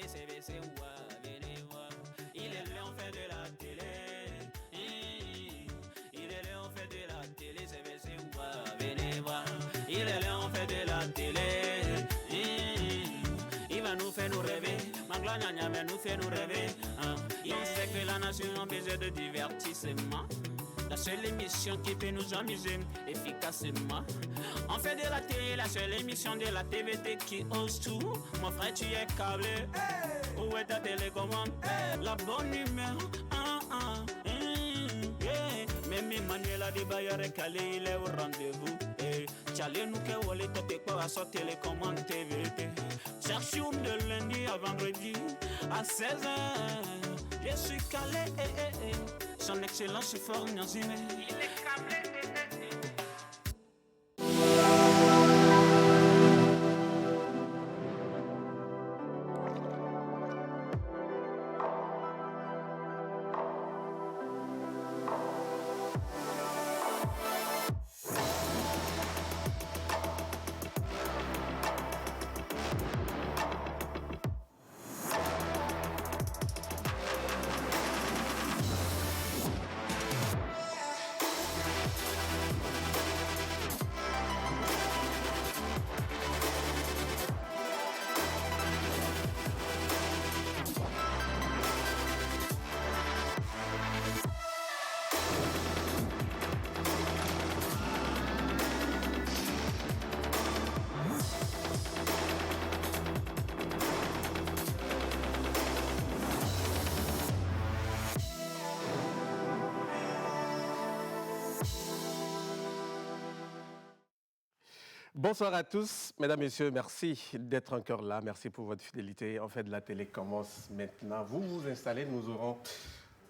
CBC, venez voir. Il est là, on fait de la télé. Il est là, on fait de la télé, CBC, venez voir. Il est là, on fait de la télé. Il va nous faire nous rêver. Magla Nyanya nous fait nous rêver. Et on sait que la nation a besoin de divertissement. La seule émission qui peut nous amuser efficacement. On fait de la télé, la seule émission de la TVT qui ose tout. Mon frère, tu es câblé. Hey. Où est ta télécommande? Hey. La bonne numéro. Même Emmanuel a dit Bayer est calé, il est au rendez-vous. Tchalé nous que wole t'es quoi à sa télécommande TVT. Chaque jour de lundi à vendredi à 16h. Je suis calé. Son excellence est fort Nyanzime. Il est câblé. Bonsoir à tous, mesdames, messieurs, merci d'être encore là, merci pour votre fidélité. En fait, la télé commence maintenant. Vous vous installez, nous aurons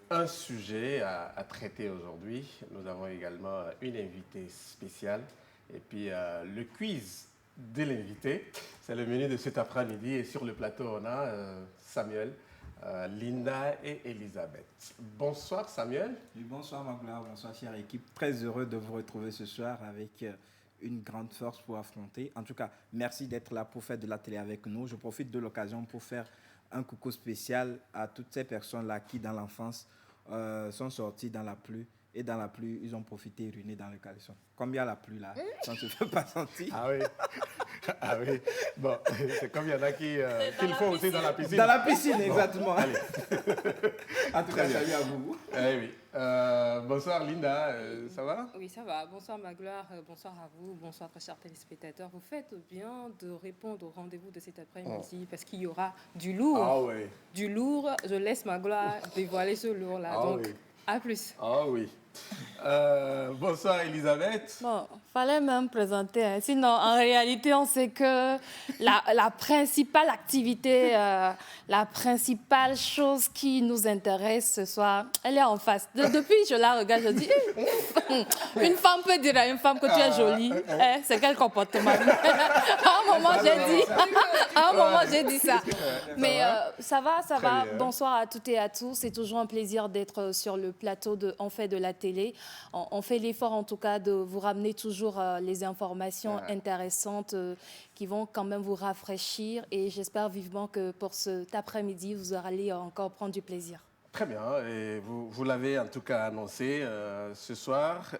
un sujet à traiter aujourd'hui. Nous avons également une invitée spéciale et puis le quiz de l'invité. C'est le menu de cet après-midi et sur le plateau, on a Samuel, Linda et Elisabeth. Bonsoir Samuel. Oui, bonsoir Magla, bonsoir chère équipe. Très heureux de vous retrouver ce soir avec une grande force pour affronter. En tout cas, merci d'être là pour faire de la télé avec nous. Je profite de l'occasion pour faire un coucou spécial à toutes ces personnes-là qui, dans l'enfance, sont sorties dans la pluie. Et dans la pluie, ils ont profité uriner dans le caleçon. Comme il y a la pluie là, ça ne se fait pas sentir. Ah oui. Ah oui. Bon, c'est comme il y en a qui le font aussi dans la piscine. Dans la piscine, exactement. Bon, allez. En tout cas, salut à vous. Eh oui. Bonsoir Linda, ça va? Oui, ça va. Bonsoir Magloire, bonsoir à vous, bonsoir très chers téléspectateurs. Vous faites bien de répondre au rendez-vous de cet après-midi parce qu'il y aura du lourd. Ah oui. Du lourd, je laisse Magloire dévoiler ce lourd-là. Ah donc, oui. à plus. Ah oui. Bonsoir Elisabeth. Bon, fallait même présenter. Hein. Sinon, en réalité, on sait que la principale activité, la principale chose qui nous intéresse ce soir, elle est en face. Depuis, je la regarde, je dis, une femme peut dire à une femme que tu es jolie. C'est quel comportement? À un moment, j'ai dit ça. Mais ça va. Bonsoir à toutes et à tous. C'est toujours un plaisir d'être sur le plateau de On fait de la télé. On fait l'effort en tout cas de vous ramener toujours les informations intéressantes qui vont quand même vous rafraîchir et j'espère vivement que pour cet après-midi, vous allez encore prendre du plaisir. Très bien, et vous l'avez en tout cas annoncé ce soir.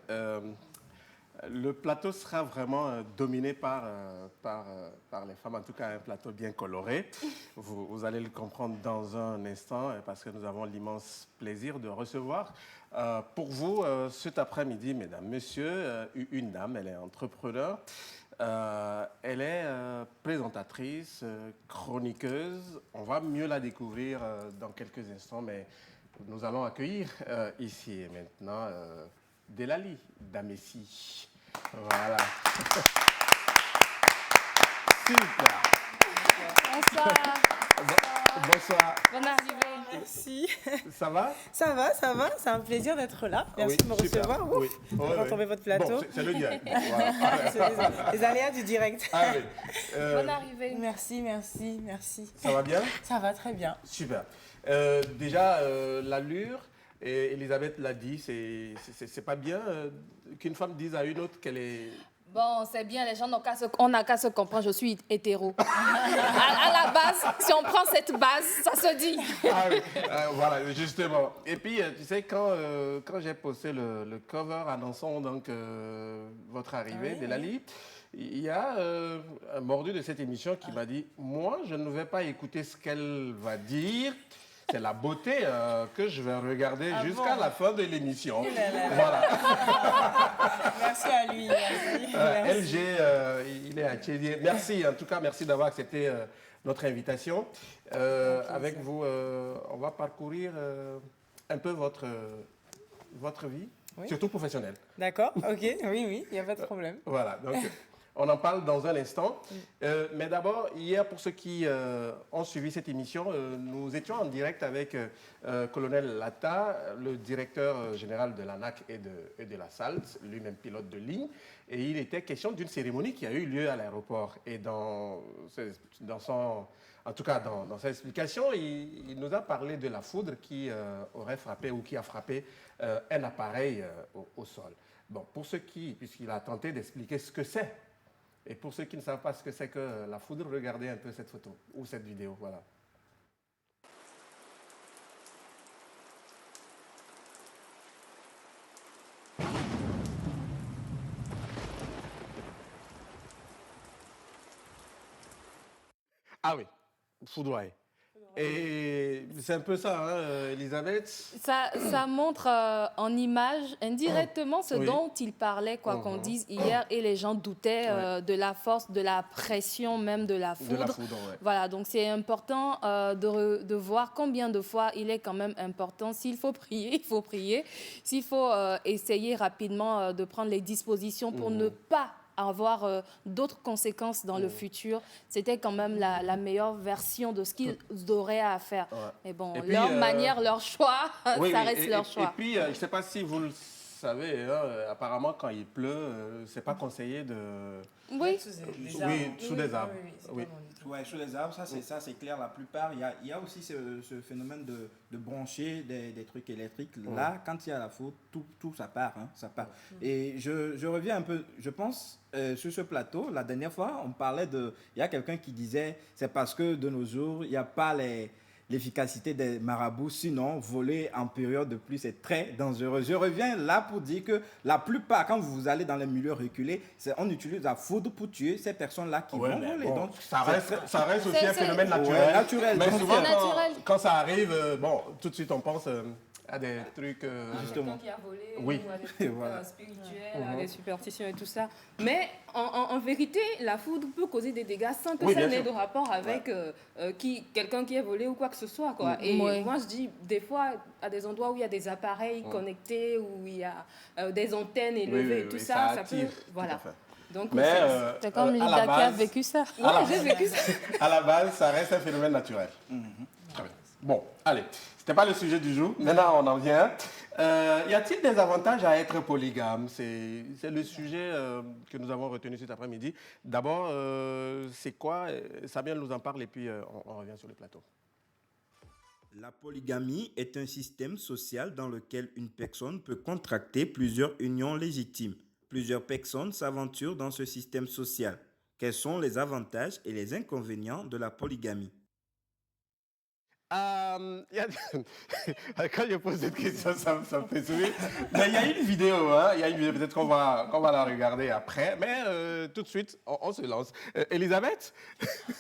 Le plateau sera vraiment dominé par les femmes, en tout cas un plateau bien coloré. Vous allez le comprendre dans un instant parce que nous avons l'immense plaisir de recevoir pour vous cet après-midi, mesdames, messieurs, une dame, elle est entrepreneur, elle est présentatrice, chroniqueuse. On va mieux la découvrir dans quelques instants, mais nous allons accueillir ici et maintenant Delali Damessi. Voilà. Super. Bonsoir. Bonsoir. Bonne arrivée. Merci. Ça va? Ça va. C'est un plaisir d'être là. Merci de me recevoir. Oui. De retrouver votre plateau. Bon, c'est le direct. Voilà. C'est les aléas du direct. Ah, oui. Bonne arrivée. Merci. Ça va bien? Ça va très bien. Super. Déjà, l'allure, et Elisabeth l'a dit, c'est pas bien qu'une femme dise à une autre qu'elle est... Bon, c'est bien, les gens on n'a qu'à se comprendre, je suis hétéro. à la base, si on prend cette base, ça se dit. Ah oui, voilà, justement. Et puis, tu sais, quand j'ai posté le cover annonçant donc, votre arrivée, Delali, il y a un mordu de cette émission qui m'a dit « Moi, je ne vais pas écouter ce qu'elle va dire. C'est la beauté que je vais regarder jusqu'à la fin de l'émission. » Voilà. Merci à lui. Merci. LG, il est à Tchédier. Merci, en tout cas, merci d'avoir accepté notre invitation. Avec vous, on va parcourir un peu votre vie, surtout professionnelle. D'accord, ok, oui, il n'y a pas de problème. Voilà, donc on en parle dans un instant. Mais d'abord, hier, pour ceux qui ont suivi cette émission, nous étions en direct avec Colonel Lata, le directeur général de l'ANAC et de la SALT, lui-même pilote de ligne. Et il était question d'une cérémonie qui a eu lieu à l'aéroport. Et en tout cas, dans sa explication, il nous a parlé de la foudre qui aurait frappé ou qui a frappé un appareil au sol. Bon, pour ceux puisqu'il a tenté d'expliquer ce que c'est, et pour ceux qui ne savent pas ce que c'est que la foudre, regardez un peu cette photo ou cette vidéo, voilà. Ah oui, foudroyé. Et c'est un peu ça, hein, Elisabeth. Ça montre en image indirectement ce dont il parlait, quoi qu'on dise hier, et les gens doutaient de la force, de la pression même de la foudre. De la foudre, ouais. Voilà, donc c'est important de voir combien de fois il est quand même important. S'il faut prier, il faut prier. S'il faut essayer rapidement de prendre les dispositions pour ne pas avoir d'autres conséquences dans le futur, c'était quand même la meilleure version de ce qu'ils auraient à faire. Ouais. Mais bon, et puis, leur manière, leur choix, ça reste leur choix. Et puis, je ne sais pas si vous le savez, apparemment, quand il pleut, ce n'est pas conseillé de... Oui, sous des arbres. Oui, sous les arbres, ça c'est clair. La plupart, il y a aussi ce phénomène de brancher des trucs électriques. Là, quand il y a la faute, tout ça part. Hein, ça part. Et je reviens un peu, je pense, sur ce plateau, la dernière fois, on parlait il y a quelqu'un qui disait, c'est parce que de nos jours, il n'y a pas l'efficacité des marabouts, sinon voler en période de pluie c'est très dangereux. Je reviens là pour dire que la plupart, quand vous allez dans les milieux reculés, on utilise la foudre pour tuer ces personnes-là qui vont voler. Bon, donc, ça reste aussi un phénomène naturel. Naturel. Mais donc, souvent, quand ça arrive, tout de suite on pense à des trucs... Justement. Qui a volé, ou à des trucs spirituels, à des superstitions et tout ça. Mais en vérité, la foudre peut causer des dégâts sans que ça n'ait de rapport avec quelqu'un qui est volé ou quoi que ce soit. Quoi. Et moi, je dis, des fois, à des endroits où il y a des appareils connectés, où il y a des antennes élevées et tout ça, ça peut... Voilà. Donc, c'est comme Linda qui a vécu ça. Oui, j'ai vécu ça. À la base, ça reste un phénomène naturel. Bon, allez. Ce n'était pas le sujet du jour. Maintenant, on en vient. Y a-t-il des avantages à être polygame? C'est le sujet que nous avons retenu cet après-midi. D'abord, c'est quoi? Sabien nous en parle et puis on revient sur le plateau. La polygamie est un système social dans lequel une personne peut contracter plusieurs unions légitimes. Plusieurs personnes s'aventurent dans ce système social. Quels sont les avantages et les inconvénients de la polygamie? Quand je pose cette question, ça me fait sourire. Mais il y a une vidéo, peut-être qu'on va la regarder après. Mais tout de suite, on se lance. Elisabeth?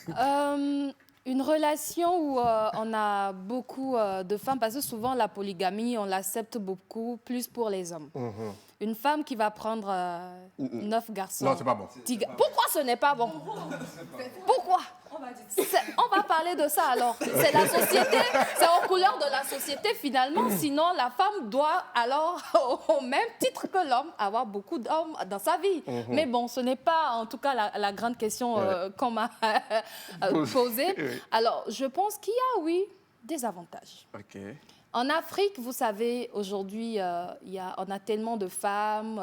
Une relation où on a beaucoup de femmes, parce que souvent la polygamie, on l'accepte beaucoup plus pour les hommes. Une femme qui va prendre 9 garçons. Non, c'est pas bon. Pourquoi ce n'est pas bon? Pourquoi? On va parler de ça alors. C'est la société, c'est aux couleurs de la société finalement. Sinon, la femme doit alors, au même titre que l'homme, avoir beaucoup d'hommes dans sa vie. Mais bon, ce n'est pas en tout cas la grande question qu'on m'a posée. Alors, je pense qu'il y a, oui, des avantages. Okay. En Afrique, vous savez, aujourd'hui, on a tellement de femmes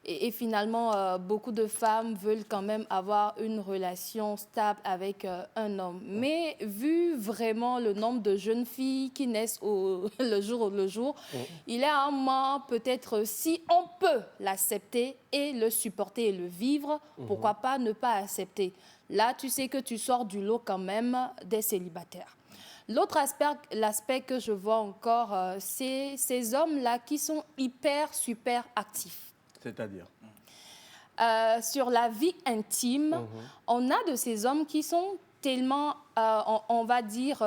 Et finalement, beaucoup de femmes veulent quand même avoir une relation stable avec un homme. Mais vu vraiment le nombre de jeunes filles qui naissent le jour, il est à un moment, peut-être, si on peut l'accepter et le supporter et le vivre, pourquoi pas ne pas accepter? Là, tu sais que tu sors du lot quand même des célibataires. L'autre l'aspect que je vois encore, c'est ces hommes-là qui sont super actifs. C'est-à-dire sur la vie intime, on a de ces hommes qui sont tellement, on va dire,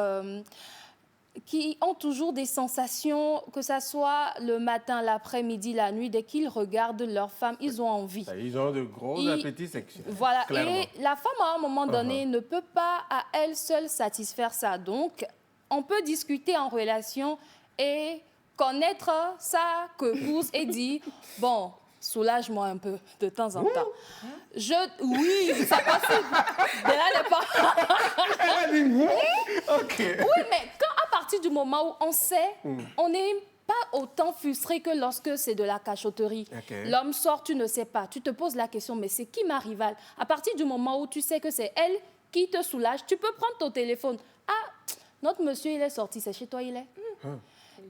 qui ont toujours des sensations, que ce soit le matin, l'après-midi, la nuit, dès qu'ils regardent leur femme, ils ont envie. Ils ont de gros appétits sexuels. Voilà, clairement. Et la femme, à un moment donné, ne peut pas à elle seule satisfaire ça. Donc, on peut discuter en relation et connaître sa épouse et dire, bon, soulage-moi un peu de temps en temps. Oui, c'est possible. De là, OK. Oui, mais à partir du moment où on sait, on n'est pas autant frustré que lorsque c'est de la cachotterie. Okay. L'homme sort, tu ne sais pas. Tu te poses la question, mais c'est qui ma rivale? À partir du moment où tu sais que c'est elle qui te soulage, tu peux prendre ton téléphone. Ah, notre monsieur, il est sorti, c'est chez toi, il est.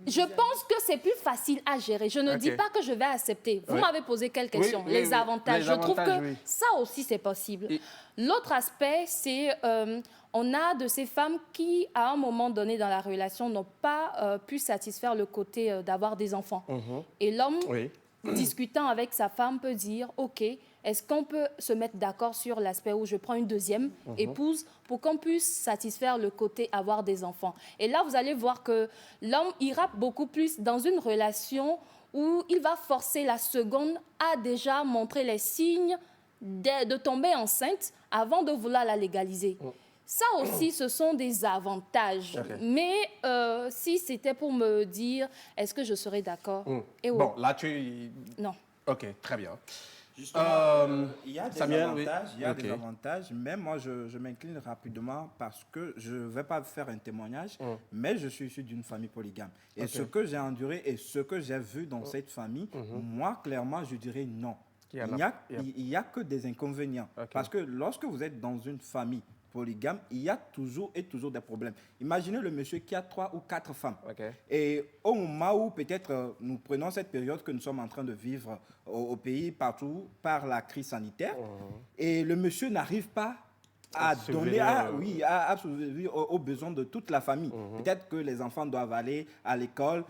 Je pense que c'est plus facile à gérer. Je ne dis pas que je vais accepter. Vous m'avez posé quelques questions. Les avantages. Je trouve que ça aussi, c'est possible. L'autre aspect, c'est on a de ces femmes qui, à un moment donné dans la relation, n'ont pas pu satisfaire le côté d'avoir des enfants. Et l'homme, discutant avec sa femme, peut dire, OK, est-ce qu'on peut se mettre d'accord sur l'aspect où je prends une deuxième épouse pour qu'on puisse satisfaire le côté avoir des enfants? Et là, vous allez voir que l'homme ira beaucoup plus dans une relation où il va forcer la seconde à déjà montrer les signes de tomber enceinte avant de vouloir la légaliser. Ça aussi, ce sont des avantages. Mais si c'était pour me dire, est-ce que je serais d'accord? Bon, là, tu... Non. OK, très bien. Justement, il y a des Samuel, avantages, des avantages, mais moi je m'incline rapidement parce que je ne vais pas faire un témoignage, mais je suis issu d'une famille polygame. Et ce que j'ai enduré et ce que j'ai vu dans cette famille, moi clairement je dirais non. Il n'y a que des inconvénients. Parce que lorsque vous êtes dans une famille polygame, il y a toujours des problèmes. Imaginez le monsieur qui a 3 ou 4 femmes. Et au moment où peut-être nous prenons cette période que nous sommes en train de vivre au pays, partout, par la crise sanitaire, et le monsieur n'arrive pas à donner aux besoins de toute la famille. Peut-être que les enfants doivent aller à l'école,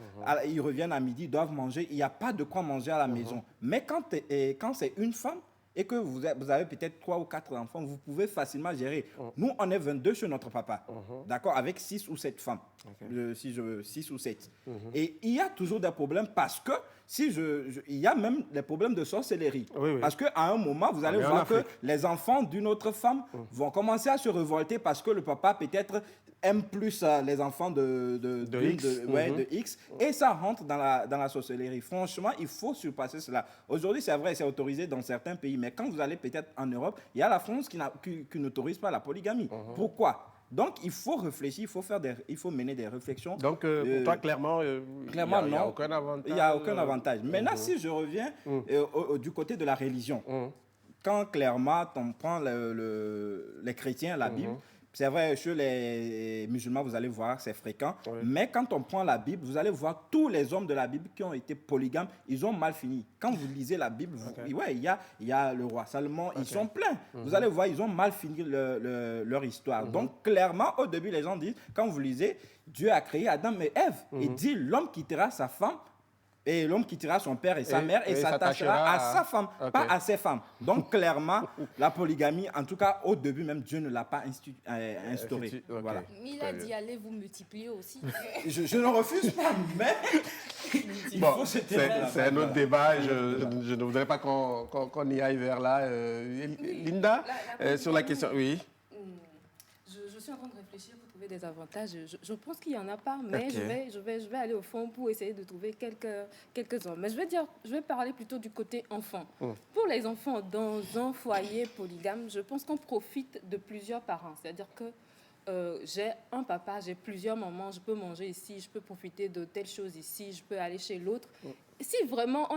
ils reviennent à midi, doivent manger, il n'y a pas de quoi manger à la maison. Mais quand c'est une femme, et que vous avez peut-être 3 ou 4 enfants, vous pouvez facilement gérer. Nous, on est 22 chez notre papa, d'accord, avec 6 ou 7 femmes, 6 ou 7. Et il y a toujours des problèmes parce que, il y a même des problèmes de sorcellerie. Parce qu'à un moment, vous allez voir que les enfants d'une autre femme vont commencer à se révolter parce que le papa peut-être aime plus les enfants de X, et ça rentre dans la sorcellerie. Franchement, il faut surpasser cela. Aujourd'hui, c'est vrai, c'est autorisé dans certains pays, mais quand vous allez peut-être en Europe, il y a la France qui n'autorise pas la polygamie. Pourquoi? Donc, il faut réfléchir, il faut mener des réflexions. Donc, pour toi, clairement, il n'y a aucun avantage. Il n'y a aucun avantage. Maintenant, si je reviens du côté de la religion, quand clairement on prend les chrétiens, la Bible, c'est vrai, chez les musulmans, vous allez voir, c'est fréquent. Mais quand on prend la Bible, vous allez voir tous les hommes de la Bible qui ont été polygames, ils ont mal fini. Quand vous lisez la Bible, il y a le roi Salomon, ils sont pleins. Vous allez voir, ils ont mal fini leur histoire. Donc, clairement, au début, les gens disent, quand vous lisez, Dieu a créé Adam et Ève. Il dit, l'homme quittera sa femme, et l'homme quittera son père et sa mère et s'attachera à sa femme, pas à ses femmes. Donc, clairement, la polygamie, en tout cas, au début même, Dieu ne l'a pas instaurée. Voilà. Mais il a dit, allez vous multiplier aussi. Je ne refuse pas, mais... Bon, c'est un autre débat. Je ne voudrais pas qu'on y aille vers là. Linda, sur la question... Oui. Je suis en train de réfléchir pour trouver des avantages. Je pense qu'il n'y en a pas, mais je vais aller au fond pour essayer de trouver quelques-uns. Mais je vais parler plutôt du côté enfant. Pour les enfants dans un foyer polygame, je pense qu'on profite de plusieurs parents. C'est-à-dire que j'ai un papa, j'ai plusieurs mamans, je peux manger ici, je peux profiter de telle chose ici, je peux aller chez l'autre. Si vraiment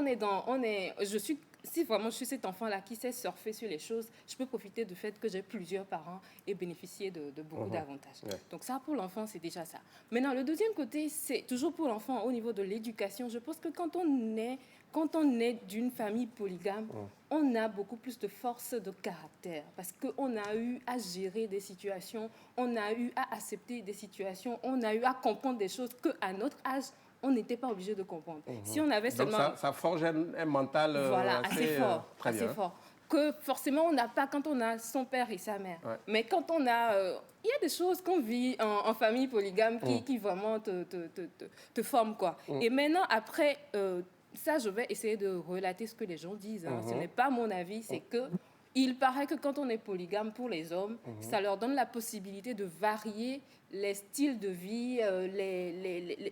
je suis si vraiment je suis cet enfant-là qui sait surfer sur les choses, je peux profiter du fait que j'ai plusieurs parents et bénéficier de beaucoup d'avantages. Ouais. Donc ça, pour l'enfant, c'est déjà ça. Maintenant, le deuxième côté, c'est toujours pour l'enfant au niveau de l'éducation. Je pense que quand on est d'une famille polygame, on a beaucoup plus de force de caractère parce qu'on a eu à gérer des situations, on a eu à accepter des situations, on a eu à comprendre des choses qu'à notre âge, on n'était pas obligé de comprendre. Si on avait seulement... Donc ça forge un mental assez fort. Que forcément, on n'a pas quand on a son père et sa mère. Ouais. Mais quand on a... Il y a des choses qu'on vit en famille polygame qui vraiment te forment, quoi. Et maintenant, après... ça, je vais essayer de relater ce que les gens disent. Ce n'est pas mon avis, c'est que il paraît que quand on est polygame pour les hommes, ça leur donne la possibilité de varier les styles de vie,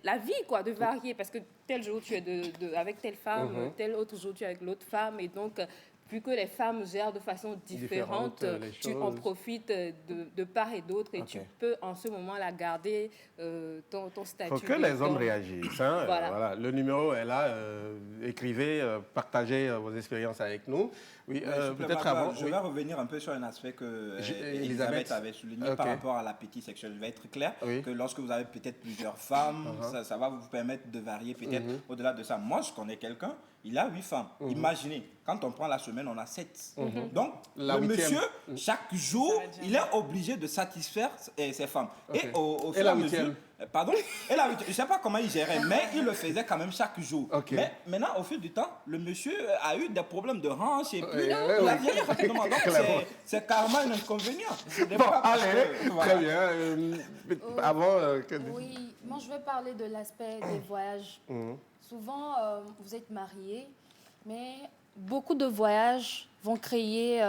la vie, quoi, de varier. Parce que tel jour, tu es avec telle femme, tel autre jour, tu es avec l'autre femme. Et donc, vu que les femmes gèrent de façon différente, tu en profites de part et d'autre et tu peux en ce moment-là garder ton statut. Il faut que les hommes réagissent. Hein. Voilà. Le numéro est là. Écrivez, partagez vos expériences avec nous. Oui, peut-être avant. Je vais revenir un peu sur un aspect que Elisabeth avait souligné par rapport à l'appétit sexuel. Je vais être clair que lorsque vous avez peut-être plusieurs femmes, ça va vous permettre de varier peut-être au-delà de ça. Moi, je connais quelqu'un, il a 8 femmes. Imaginez, quand on prend la semaine, on a 7. Donc, le monsieur, chaque jour, il est obligé de satisfaire ses femmes. Et au fur et à mesure... Pardon? Et là, je ne sais pas comment il gérait, mais il le faisait quand même chaque jour. Mais maintenant, au fil du temps, le monsieur a eu des problèmes de hanches et puis il a vieilli rapidement. Donc, c'est carrément un inconvénient. Bon, allez, très bien. Avant... Oui, moi je vais parler de l'aspect des voyages. Souvent, vous êtes mariés, mais beaucoup de voyages vont créer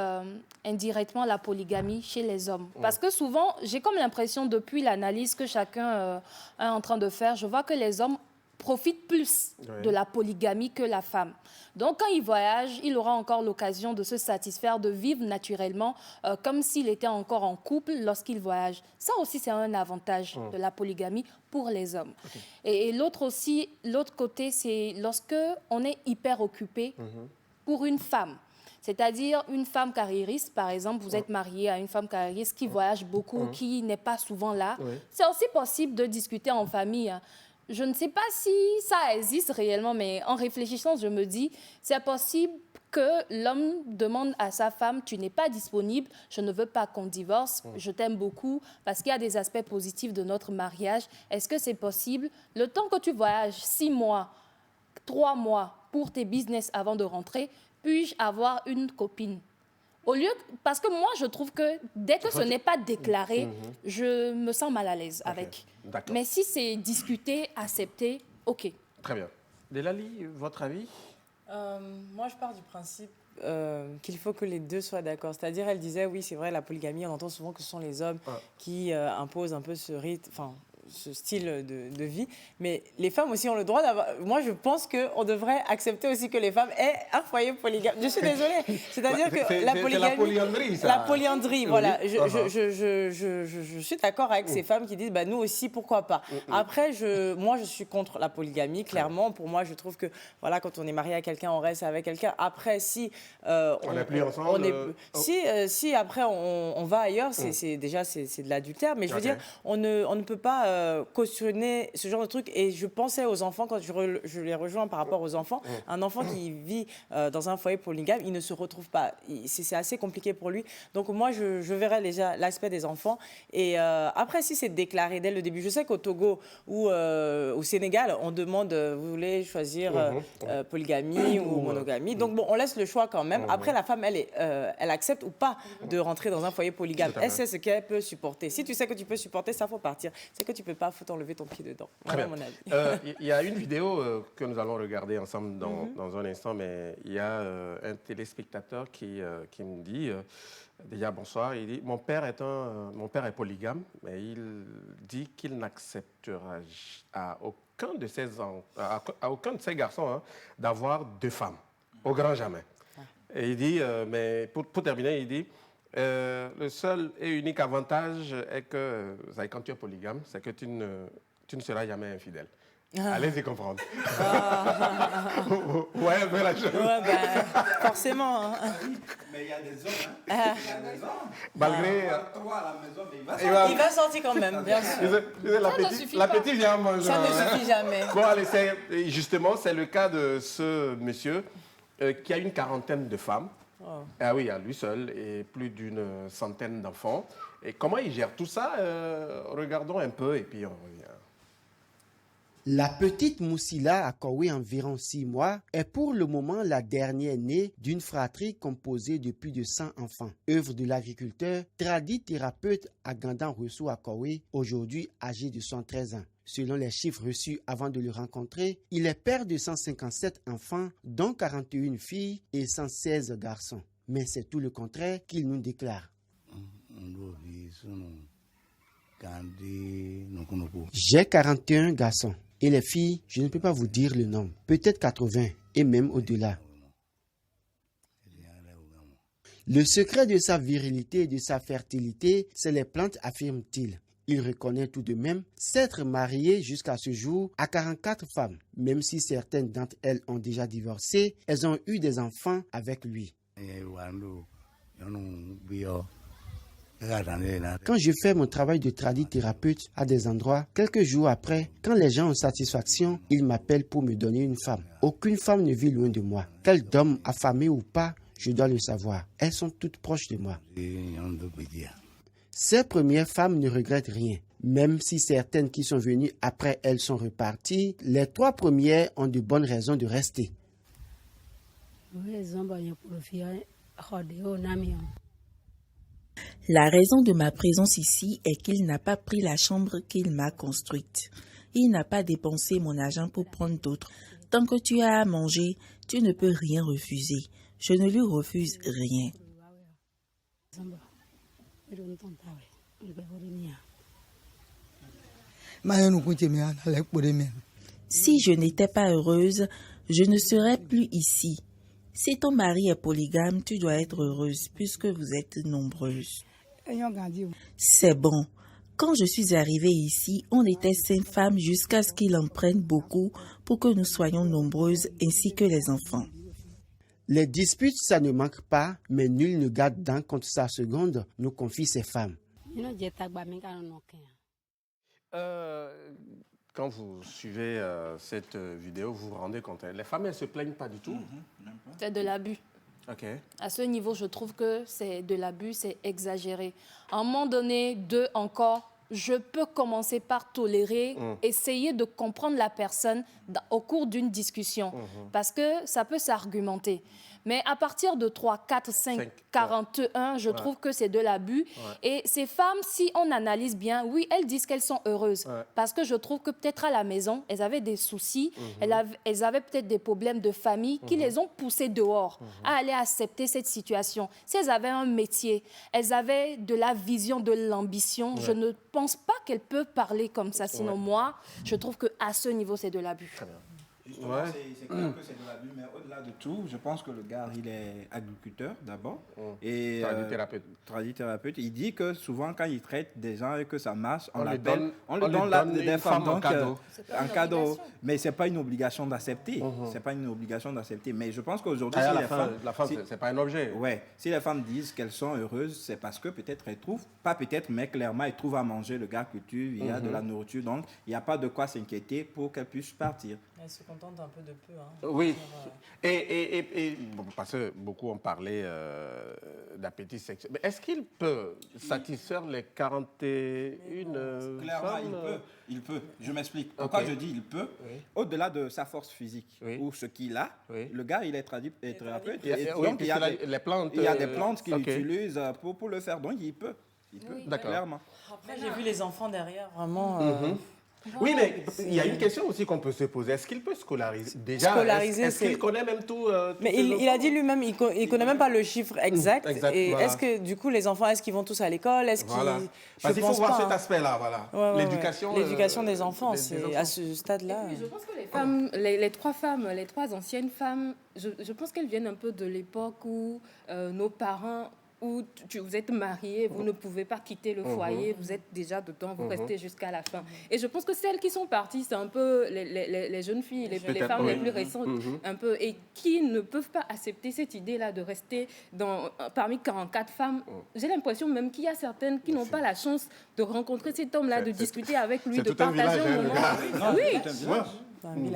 indirectement la polygamie chez les hommes. Parce que souvent, j'ai comme l'impression, depuis l'analyse que chacun est en train de faire, je vois que les hommes profitent plus de la polygamie que la femme. Donc, quand il voyage, il aura encore l'occasion de se satisfaire, de vivre naturellement, comme s'il était encore en couple lorsqu'il voyage. Ça aussi, c'est un avantage de la polygamie pour les hommes. Et l'autre côté, c'est lorsque on est hyper occupé pour une femme. C'est-à-dire une femme carriériste, par exemple, vous êtes marié à une femme carriériste qui voyage beaucoup, qui n'est pas souvent là. C'est aussi possible de discuter en famille. Je ne sais pas si ça existe réellement, mais en réfléchissant, je me dis, c'est possible que l'homme demande à sa femme, tu n'es pas disponible, je ne veux pas qu'on divorce, je t'aime beaucoup, parce qu'il y a des aspects positifs de notre mariage. Est-ce que c'est possible? Le temps que tu voyages, 6 mois, 3 mois pour tes business avant de rentrer, puis-je avoir une copine? Parce que moi, je trouve que dès que ce n'est pas déclaré, je me sens mal à l'aise avec. Mais si c'est discuté, accepté, OK. Très bien. Delali, votre avis? Moi, je pars du principe qu'il faut que les deux soient d'accord. C'est-à-dire, elle disait, oui, c'est vrai, la polygamie, on entend souvent que ce sont les hommes qui imposent un peu ce rythme, ce style de vie. Mais les femmes aussi ont le droit d'avoir... Moi, je pense qu'on devrait accepter aussi que les femmes aient un foyer polygame. Je suis désolée. C'est-à-dire que la polygamie... C'est la polyandrie, ça. La polyandrie, voilà. Je suis d'accord avec ces femmes qui disent, bah, nous aussi, pourquoi pas. Après, moi, je suis contre la polygamie, clairement. Pour moi, je trouve que, voilà, quand on est marié à quelqu'un, on reste avec quelqu'un. Après, si... on n'est plus ensemble. Si après, on va ailleurs, c'est de l'adultère. Mais je veux dire, on ne peut pas cautionner ce genre de truc. Et je pensais aux enfants, quand je les rejoins par rapport aux enfants, un enfant qui vit dans un foyer polygame, il ne se retrouve pas. C'est assez compliqué pour lui. Donc moi, je verrais déjà l'aspect des enfants. Et après, si c'est déclaré dès le début, je sais qu'au Togo ou au Sénégal, on demande, vous voulez choisir polygamie ou monogamie. Donc bon, on laisse le choix quand même. Après, la femme, elle accepte ou pas de rentrer dans un foyer polygame. Elle sait ce qu'elle peut supporter. Si tu sais que tu peux supporter, ça faut partir. C'est que tu peux pas, faut t'enlever ton pied dedans. Voilà mon avis. Il y a une vidéo que nous allons regarder ensemble dans un instant, mais il y a un téléspectateur qui me dit, déjà bonsoir, il dit, mon père est polygame, mais il dit qu'il n'acceptera à aucun de ses garçons d'avoir 2 femmes, au grand jamais. Et il dit, mais pour terminer, il dit, le seul et unique avantage est que, quand tu es polygame, c'est que tu ne seras jamais infidèle. Allez-y comprendre. Ouais, un peu la chose. Ouais, ben, forcément. Hein. Mais il y a des hommes. Il y a des hommes. Malgré. Toi à la maison, mais Il va sortir quand même, bien sûr. La petite vient manger. Ça ne suffit jamais. Bon, allez, justement, c'est le cas de ce monsieur qui a une quarantaine de femmes. Oh. Ah oui, à lui seul, et plus d'une centaine d'enfants. Et comment il gère tout ça? Regardons un peu et puis on revient. La petite Moussila, à Kowe environ 6 mois, est pour le moment la dernière née d'une fratrie composée de plus de 100 enfants. Œuvre de l'agriculteur, tradithérapeute à Gandan-Ressou à Kowe, aujourd'hui âgé de 113 ans. Selon les chiffres reçus avant de le rencontrer, il est père de 157 enfants, dont 41 filles et 116 garçons. Mais c'est tout le contraire qu'il nous déclare. J'ai 41 garçons. Et les filles, je ne peux pas vous dire le nombre. Peut-être 80 et même au-delà. Le secret de sa virilité et de sa fertilité, c'est les plantes, affirme-t-il. Il reconnaît tout de même s'être marié jusqu'à ce jour à 44 femmes. Même si certaines d'entre elles ont déjà divorcé, elles ont eu des enfants avec lui. Quand je fais mon travail de tradithérapeute à des endroits, quelques jours après, quand les gens ont satisfaction, ils m'appellent pour me donner une femme. Aucune femme ne vit loin de moi. Qu'elle dorme affamée ou pas, je dois le savoir. Elles sont toutes proches de moi. Ces premières femmes ne regrettent rien. Même si certaines qui sont venues après elles sont reparties, les 3 premières ont de bonnes raisons de rester. La raison de ma présence ici est qu'il n'a pas pris la chambre qu'il m'a construite. Il n'a pas dépensé mon argent pour prendre d'autres. Tant que tu as à manger, tu ne peux rien refuser. Je ne lui refuse rien. Si je n'étais pas heureuse, je ne serais plus ici. Si ton mari est polygame, tu dois être heureuse puisque vous êtes nombreuses. C'est bon. Quand je suis arrivée ici, on était 5 femmes jusqu'à ce qu'il en prenne beaucoup pour que nous soyons nombreuses ainsi que les enfants. Les disputes, ça ne manque pas, mais nul ne garde d'un contre sa seconde, nous confie ces femmes. Quand vous suivez cette vidéo, vous vous rendez compte, les femmes, elles ne se plaignent pas du tout. C'est de l'abus. Okay. À ce niveau, je trouve que c'est de l'abus, c'est exagéré. À un moment donné, 2 encore, je peux commencer par tolérer, essayer de comprendre la personne au cours d'une discussion, parce que ça peut s'argumenter. Mais à partir de 3, 4, 5, 41, je trouve que c'est de l'abus. Et ces femmes, si on analyse bien, oui, elles disent qu'elles sont heureuses. Parce que je trouve que peut-être à la maison, elles avaient des soucis, elles avaient peut-être des problèmes de famille qui les ont poussées dehors à aller accepter cette situation. Si elles avaient un métier, elles avaient de la vision, de l'ambition, je ne pense pas qu'elles peuvent parler comme ça. Sinon, moi, je trouve qu'à ce niveau, c'est de l'abus. Justement, c'est clair que c'est de l'abus, mais au-delà de tout, je pense que le gars, il est agriculteur d'abord. Et tradithérapeute. Il dit que souvent, quand il traite des gens et que ça marche, on lui donne des femmes en cadeau. Un cadeau. Mais ce n'est pas une obligation d'accepter. C'est pas une obligation d'accepter. Mais je pense qu'aujourd'hui, la femme, ce n'est pas un objet. Ouais. Si les femmes disent qu'elles sont heureuses, c'est parce que peut-être elles trouvent, pas peut-être, mais clairement, elles trouvent à manger le gars que il y a de la nourriture. Donc, il n'y a pas de quoi s'inquiéter pour qu'elles puissent partir. Elles se contentent un peu de peu. Oui. Et parce que beaucoup ont parlé d'appétit sexuel. Mais est-ce qu'il peut satisfaire les 41 clairement, femmes? Il peut. Je m'explique. Pourquoi je dis il peut? Au-delà de sa force physique ou ce qu'il a, le gars, il est thérapeute. Donc, il y a des plantes qu'il utilise pour le faire. Donc, il peut. D'accord. Clairement. Après, j'ai vu les enfants derrière, vraiment... Oui, mais il y a une question aussi qu'on peut se poser. Est-ce qu'il peut scolariser? Déjà, est-ce qu'il connaît même tout? Mais il a dit lui-même, il ne connaît même pas le chiffre exact. Et est-ce que, du coup, les enfants, est-ce qu'ils vont tous à l'école? Est-ce qu'ils... Parce qu'il faut voir cet aspect-là, voilà. L'éducation des enfants, c'est à ce stade-là. Je pense que les femmes, les 3 femmes, les 3 anciennes femmes, je pense qu'elles viennent un peu de l'époque où nos parents où vous êtes mariés, vous ne pouvez pas quitter le foyer, vous êtes déjà dedans, vous restez jusqu'à la fin. Et je pense que celles qui sont parties, c'est un peu les jeunes filles, les femmes les plus récentes, un peu, et qui ne peuvent pas accepter cette idée-là de rester parmi 44 femmes. J'ai l'impression même qu'il y a certaines qui n'ont pas la chance de rencontrer cet homme-là, de discuter avec lui, de partager un moment. Oui.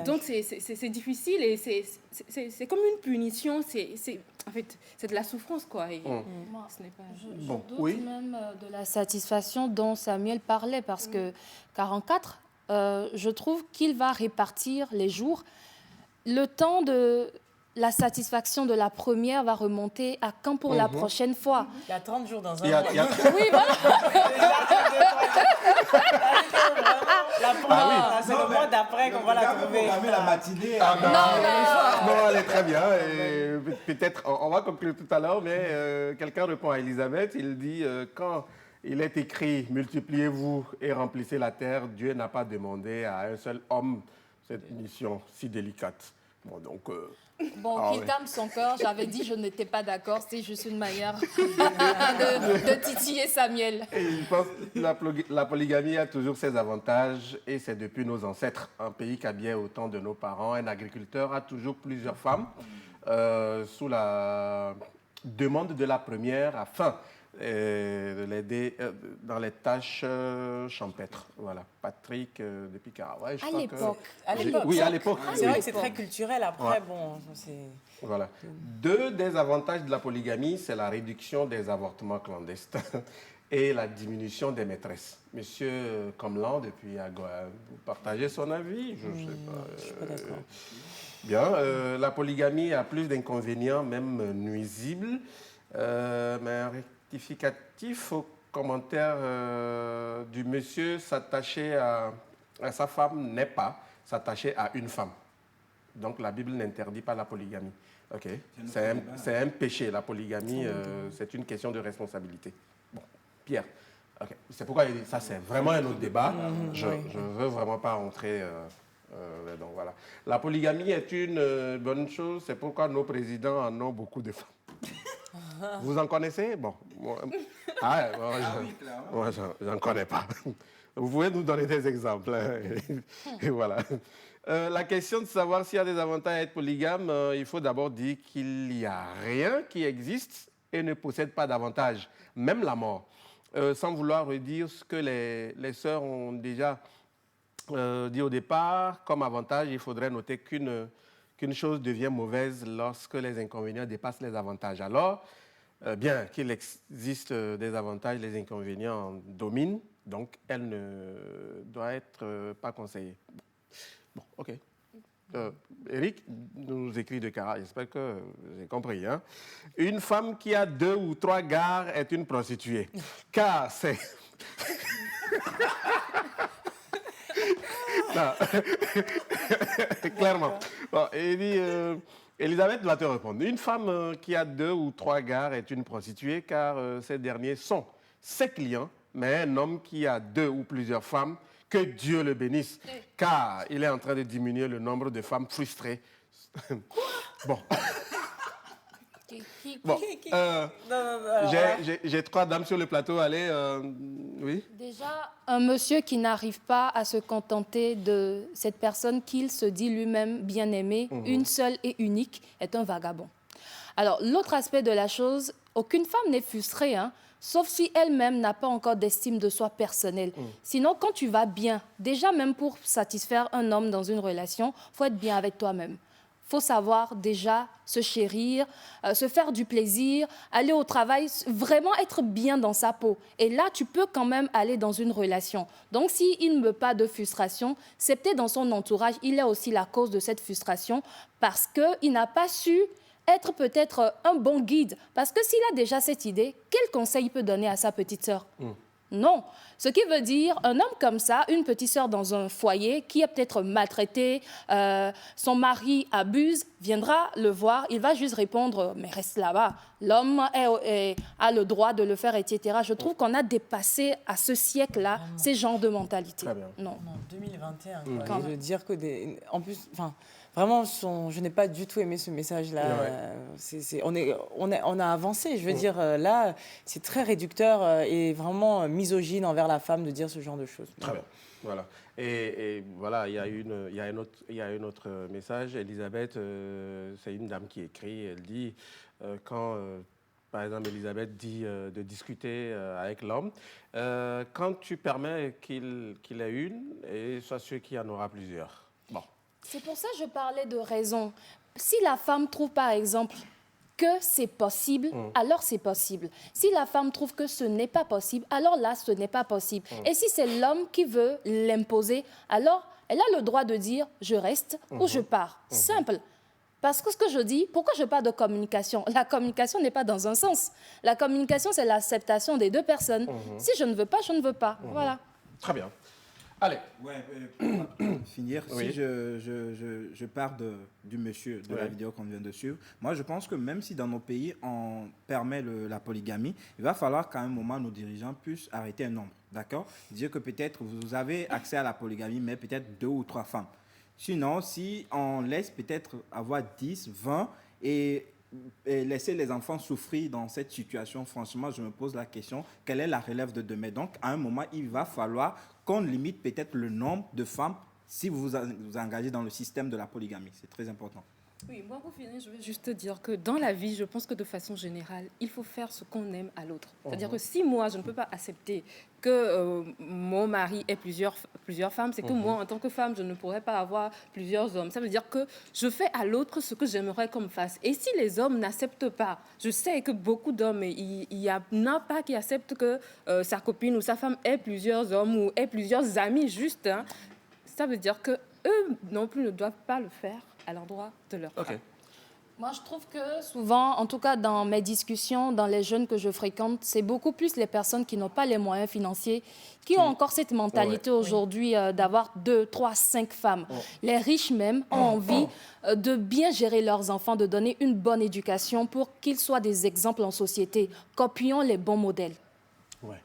Donc c'est difficile et c'est comme une punition, en fait, c'est de la souffrance, quoi. Et moi, ce n'est pas... Je doute même de la satisfaction dont Samuel parlait, parce que 44, je trouve qu'il va répartir les jours. Le temps de la satisfaction de la première va remonter à quand pour la prochaine fois? Il y a 30 jours dans un mois. Oui, voilà. La première, c'est le mois d'après qu'on va la trouver. La matinée. Non, elle est très bien. Peut-être, on va conclure tout à l'heure, mais quelqu'un répond à Elisabeth. Il dit, quand il est écrit « Multipliez-vous et remplissez la terre », Dieu n'a pas demandé à un seul homme cette mission si délicate. Bon, donc... qu'il calme son corps. J'avais dit je n'étais pas d'accord. C'est juste une manière de titiller Samuel. Et je pense que la polygamie a toujours ses avantages et c'est depuis nos ancêtres. Un pays qui a bien autant de nos parents. Un agriculteur a toujours plusieurs femmes sous la demande de la première afin de l'aider dans les tâches champêtres. Voilà, Patrick de Picard. Ouais, à l'époque. Oui, à l'époque. C'est vrai que c'est très culturel. Après, Voilà. Deux des avantages de la polygamie, c'est la réduction des avortements clandestins et la diminution des maîtresses. Monsieur Comlan, depuis Agoa, vous partagez son avis? Je ne sais pas. Je suis pas d'accord. Bien, la polygamie a plus d'inconvénients, même nuisibles, mais rectificatif au commentaire du monsieur, s'attacher à sa femme n'est pas s'attacher à une femme. Donc la Bible n'interdit pas la polygamie. Okay. C'est un péché, la polygamie, c'est une question de responsabilité. Bon, Pierre, okay. C'est pourquoi ça c'est vraiment un autre débat. Je ne veux vraiment pas rentrer donc voilà. La polygamie est une bonne chose, c'est pourquoi nos présidents en ont beaucoup de femmes. Vous en connaissez? Bon. Moi, j'en connais pas. Vous pouvez nous donner des exemples. Et voilà. La question de savoir s'il y a des avantages à être polygame, il faut d'abord dire qu'il n'y a rien qui existe et ne possède pas d'avantage, même la mort. Sans vouloir redire ce que les sœurs ont déjà dit au départ, comme avantage, il faudrait noter qu'une chose devient mauvaise lorsque les inconvénients dépassent les avantages. Alors, bien qu'il existe des avantages, les inconvénients dominent, donc elle ne doit être pas conseillée. Bon, ok. Eric nous écrit de Cara, j'espère que j'ai compris. Hein? Une femme qui a 2 ou 3 gares est une prostituée, car c'est... Non. Clairement. Bon, il dit, Elisabeth doit te répondre. Une femme qui a 2 ou 3 gares est une prostituée car ces derniers sont ses clients, mais un homme qui a 2 ou plusieurs femmes, que Dieu le bénisse, car il est en train de diminuer le nombre de femmes frustrées. Bon. J'ai 3 dames sur le plateau. Allez, oui. Déjà, un monsieur qui n'arrive pas à se contenter de cette personne qu'il se dit lui-même bien aimée, une seule et unique, est un vagabond. Alors, l'autre aspect de la chose, aucune femme n'est frustrée, hein, sauf si elle-même n'a pas encore d'estime de soi personnelle. Sinon, quand tu vas bien, déjà même pour satisfaire un homme dans une relation, il faut être bien avec toi-même. Il faut savoir déjà se chérir, se faire du plaisir, aller au travail, vraiment être bien dans sa peau. Et là, tu peux quand même aller dans une relation. Donc, s'il ne veut pas de frustration, c'est peut-être dans son entourage, il est aussi la cause de cette frustration parce qu'il n'a pas su être peut-être un bon guide. Parce que s'il a déjà cette idée, quel conseil il peut donner à sa petite sœur? Non. Ce qui veut dire, un homme comme ça, une petite sœur dans un foyer qui est peut-être maltraitée, son mari abuse, viendra le voir, il va juste répondre « mais reste là-bas ». l'homme a le droit de le faire, etc. Je trouve qu'on a dépassé à ce siècle-là ces genres de mentalités. Très bien. Non, 2021. Je veux dire que en plus, enfin, vraiment, je n'ai pas du tout aimé ce message-là. On a avancé. Je veux dire, là, c'est très réducteur et vraiment misogyne envers la femme de dire ce genre de choses. Très bien. Voilà. Et voilà, il y a un autre message. Elisabeth, c'est une dame qui écrit. Elle dit quand, par exemple, Elisabeth dit de discuter avec l'homme, quand tu permets qu'il ait une, et sois sûr qu'il y en aura plusieurs. Bon. C'est pour ça que je parlais de raison. Si la femme trouve, par exemple, que c'est possible, alors c'est possible. Si la femme trouve que ce n'est pas possible, alors là, ce n'est pas possible. Et si c'est l'homme qui veut l'imposer, alors elle a le droit de dire « je reste » ou « je pars ». Simple. Parce que ce que je dis, pourquoi je parle de communication? La communication n'est pas dans un sens. La communication, c'est l'acceptation des deux personnes. Si je ne veux pas, je ne veux pas. Voilà. Très bien. Allez. Ouais, pour finir, si je pars du monsieur de la vidéo qu'on vient de suivre, moi je pense que même si dans nos pays on permet la polygamie, il va falloir qu'à un moment nos dirigeants puissent arrêter un nombre, d'accord? Dire que peut-être vous avez accès à la polygamie, mais peut-être 2 ou 3 femmes. Sinon, si on laisse peut-être avoir 10, 20 et laisser les enfants souffrir dans cette situation, franchement, je me pose la question, quelle est la relève de demain? Donc, à un moment, il va falloir qu'on limite peut-être le nombre de femmes si vous vous engagez dans le système de la polygamie. C'est très important. Oui, moi pour finir, je veux juste te dire que dans la vie, je pense que de façon générale, il faut faire ce qu'on aime à l'autre. C'est-à-dire que si moi, je ne peux pas accepter que mon mari ait plusieurs femmes, c'est que moi, en tant que femme, je ne pourrais pas avoir plusieurs hommes. Ça veut dire que je fais à l'autre ce que j'aimerais qu'on me fasse. Et si les hommes n'acceptent pas, je sais que beaucoup d'hommes, il y en a pas qui acceptent que sa copine ou sa femme ait plusieurs hommes ou ait plusieurs amis juste. Hein. Ça veut dire que eux non plus ne doivent pas le faire à l'endroit de leur femme. Moi, je trouve que souvent, en tout cas dans mes discussions, dans les jeunes que je fréquente, c'est beaucoup plus les personnes qui n'ont pas les moyens financiers qui ont encore cette mentalité aujourd'hui d'avoir 2, 3, 5 femmes. Les riches même ont envie de bien gérer leurs enfants, de donner une bonne éducation pour qu'ils soient des exemples en société. Copions les bons modèles. Ouais.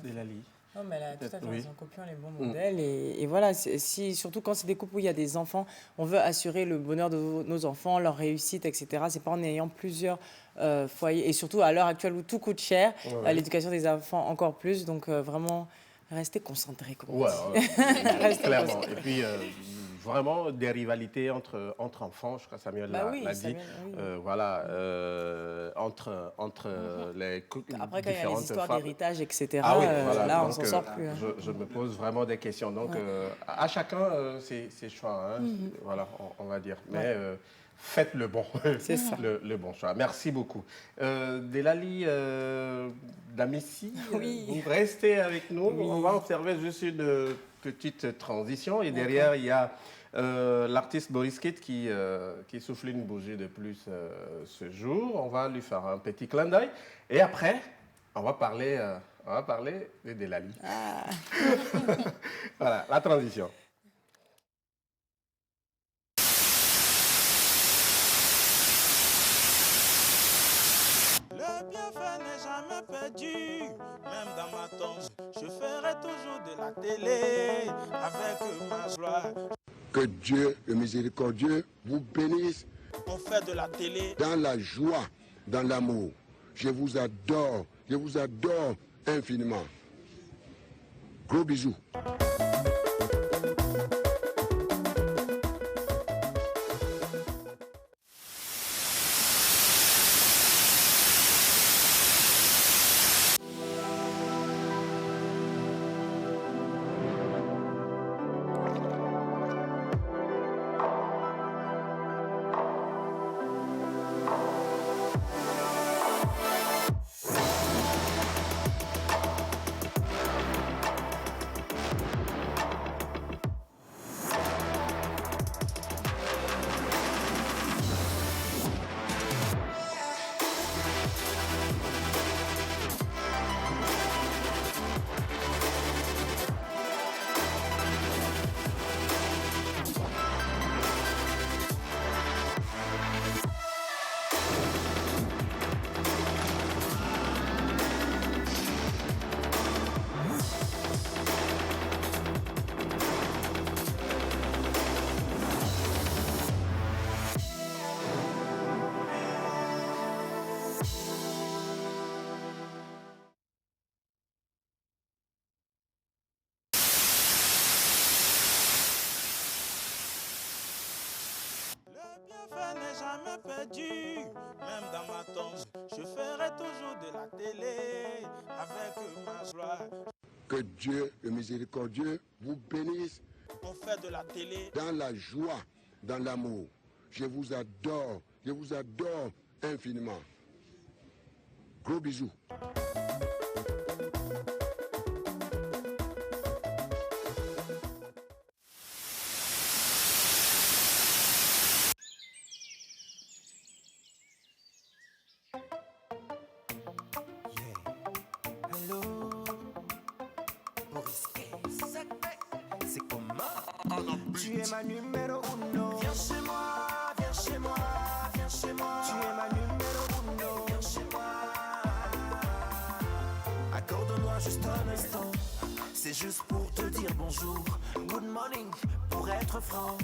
Délali. Non, mais elle a tout à fait raison. Copions les bons modèles. Et voilà, surtout quand c'est des couples où il y a des enfants, on veut assurer le bonheur de nos enfants, leur réussite, etc. C'est pas en ayant plusieurs foyers. Et surtout à l'heure actuelle où tout coûte cher, l'éducation des enfants encore plus. Donc vraiment, restez concentrés. Clairement. Et puis, vraiment, des rivalités entre enfants, je crois que Samuel l'a dit. Voilà, entre les après, quand il y a les histoires d'héritage, etc., voilà, là, on donc, s'en sort plus. Je me pose vraiment des questions. Donc, à chacun, ses choix, hein, voilà, on va dire. Mais faites le bon. C'est ça. Le bon choix. Merci beaucoup. Délali Damissi, vous restez avec nous. On va observer juste une petite transition. Et derrière, il y a l'artiste Boris Kit qui souffle une bougie de plus ce jour. On va lui faire un petit clin d'œil. Et après, on va parler de Délali. Voilà, la transition. Le bienfait n'est jamais perdu, même dans ma tombe. Je ferai toujours de la télé avec ma joie. Que Dieu, le miséricordieux, vous bénisse. On fait de la télé dans la joie, dans l'amour. Je vous adore infiniment. Gros bisous. Que Dieu, le miséricordieux, vous bénisse. On fait de la télé dans la joie, dans l'amour. Je vous adore infiniment. Gros bisous. Tu es ma numéro uno. Viens chez moi, viens chez moi, viens chez moi. Tu es ma numéro uno. Viens chez moi. Accorde-moi juste un instant. C'est juste pour te dire bonjour. Good morning, pour être franc.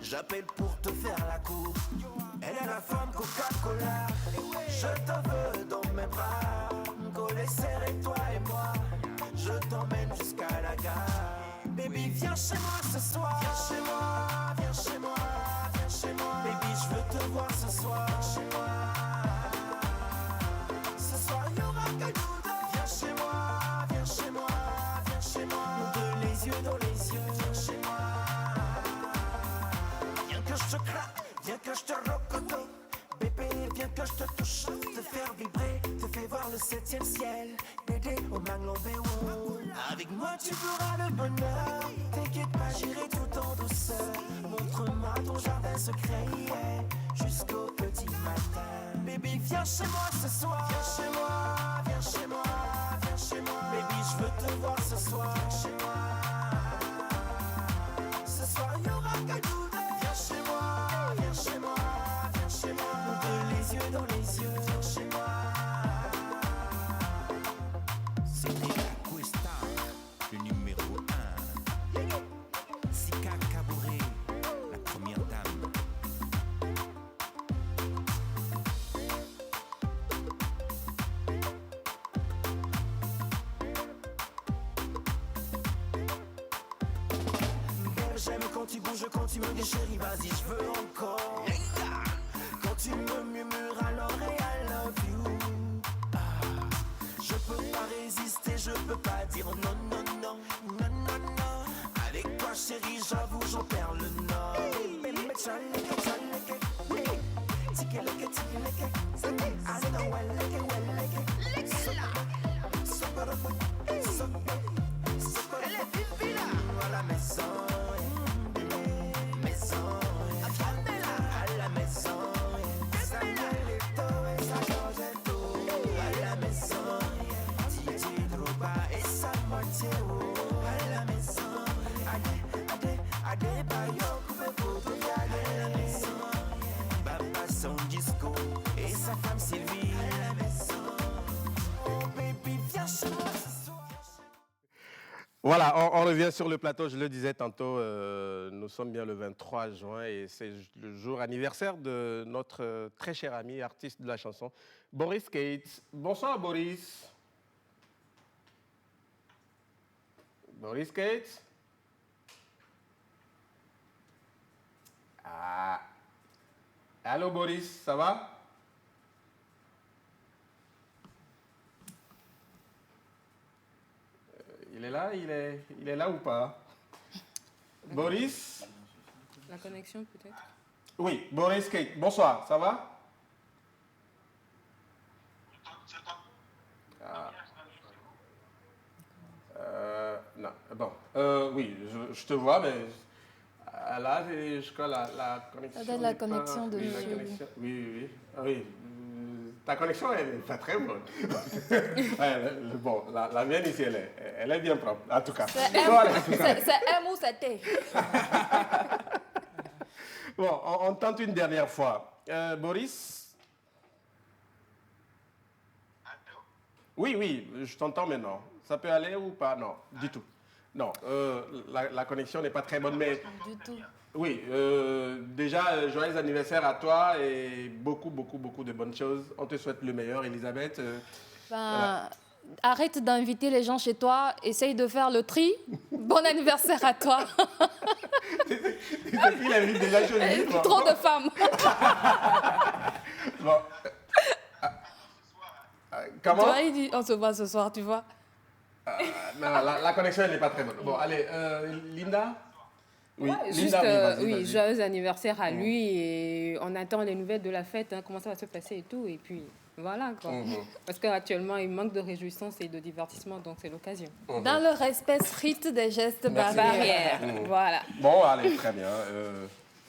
J'appelle pour te faire la cour. Elle est la femme Coca-Cola. Je te veux dans mes bras. Collé serré, toi et moi. Je t'emmène jusqu'à la gare. Baby, viens chez moi ce soir. Viens chez moi, viens chez moi, viens chez moi. Baby, je veux te voir ce soir. Viens chez moi. Ce soir, il y aura que nous deux. Viens chez moi, viens chez moi, viens chez moi. Nous deux, les yeux dans les yeux. Viens chez moi. Viens que je te craque, viens que je te rocoto. Bébé, viens que je te touche, te faire vibrer, te fais voir le 7e ciel. Bébé, au Manglobéo. Avec moi tu feras le bonheur. T'inquiète pas, j'irai tout en douceur. Montre-moi ton jardin secret, yeah, jusqu'au petit matin. Baby, viens chez moi ce soir. Viens chez moi, viens chez moi, viens chez moi. Baby, je veux te voir ce soir. Viens chez moi. Ce soir, il y aura que nous deux. Viens chez moi, viens chez moi, viens chez moi. Nous deux, les yeux dans les yeux. Viens chez moi. Le numéro 1, Sika Kabouré, la première dame. J'aime quand tu bouges, quand tu me dis chérie, vas-y, je veux encore. Quand tu me murmures à l'oreille, I love you. Je peux pas résister, je peux pas dire non, non, non, non, non, non. Avec toi chérie, j'avoue, j'en perds le nord. À la maison, maison, à la maison, Samuel Eto'o et sa Georgette. À la maison, Didier Drogba et sa moitié. À la maison, Adebayor, coupé pour tout à la maison. Baba Son Disco et sa femme Sylvie. À la maison, oh baby, viens chez moi ce soir. Voilà, on revient sur le plateau. Je le disais tantôt, nous sommes bien le 23 juin et c'est le jour anniversaire de notre très cher ami, artiste de la chanson, Boris Keits. Bonsoir Boris. Boris Keits. Ah. Allô Boris, ça va? Il est là, il est là ou pas? Boris? La connexion peut-être? Oui, Boris Keits. Bonsoir, ça va? Ah. Non, bon. Oui, je te vois, mais là, je crois la connexion. La connexion de oui, monsieur. Oui. Ah, oui. Ta connexion, elle n'est pas très bonne. Bon, la mienne ici, elle est bien propre, en tout cas. C'est M ou c'est T? Bon, on tente une dernière fois. Boris? Oui, je t'entends maintenant. Ça peut aller ou pas? Non, du tout. Non, la connexion n'est pas très bonne, mais... Du tout. Oui, déjà, joyeux anniversaire à toi et beaucoup de bonnes choses. On te souhaite le meilleur, Elisabeth. Voilà. Arrête d'inviter les gens chez toi, essaye de faire le tri. Bon anniversaire à toi. Il invite déjà chez lui. Trop de femmes. Bon. Comment? Tu vois, il dit, on se voit ce soir, tu vois. Non, la connexion n'est pas très bonne. Bon, allez, Linda. Oui, ouais, juste, Linda, oui, joyeux anniversaire à lui et on attend les nouvelles de la fête, hein, comment ça va se passer et tout. Et puis voilà quoi. Parce qu'actuellement, il manque de réjouissance et de divertissement, donc c'est l'occasion. Dans le respect strict des gestes barrières. Voilà. Bon, allez, très bien.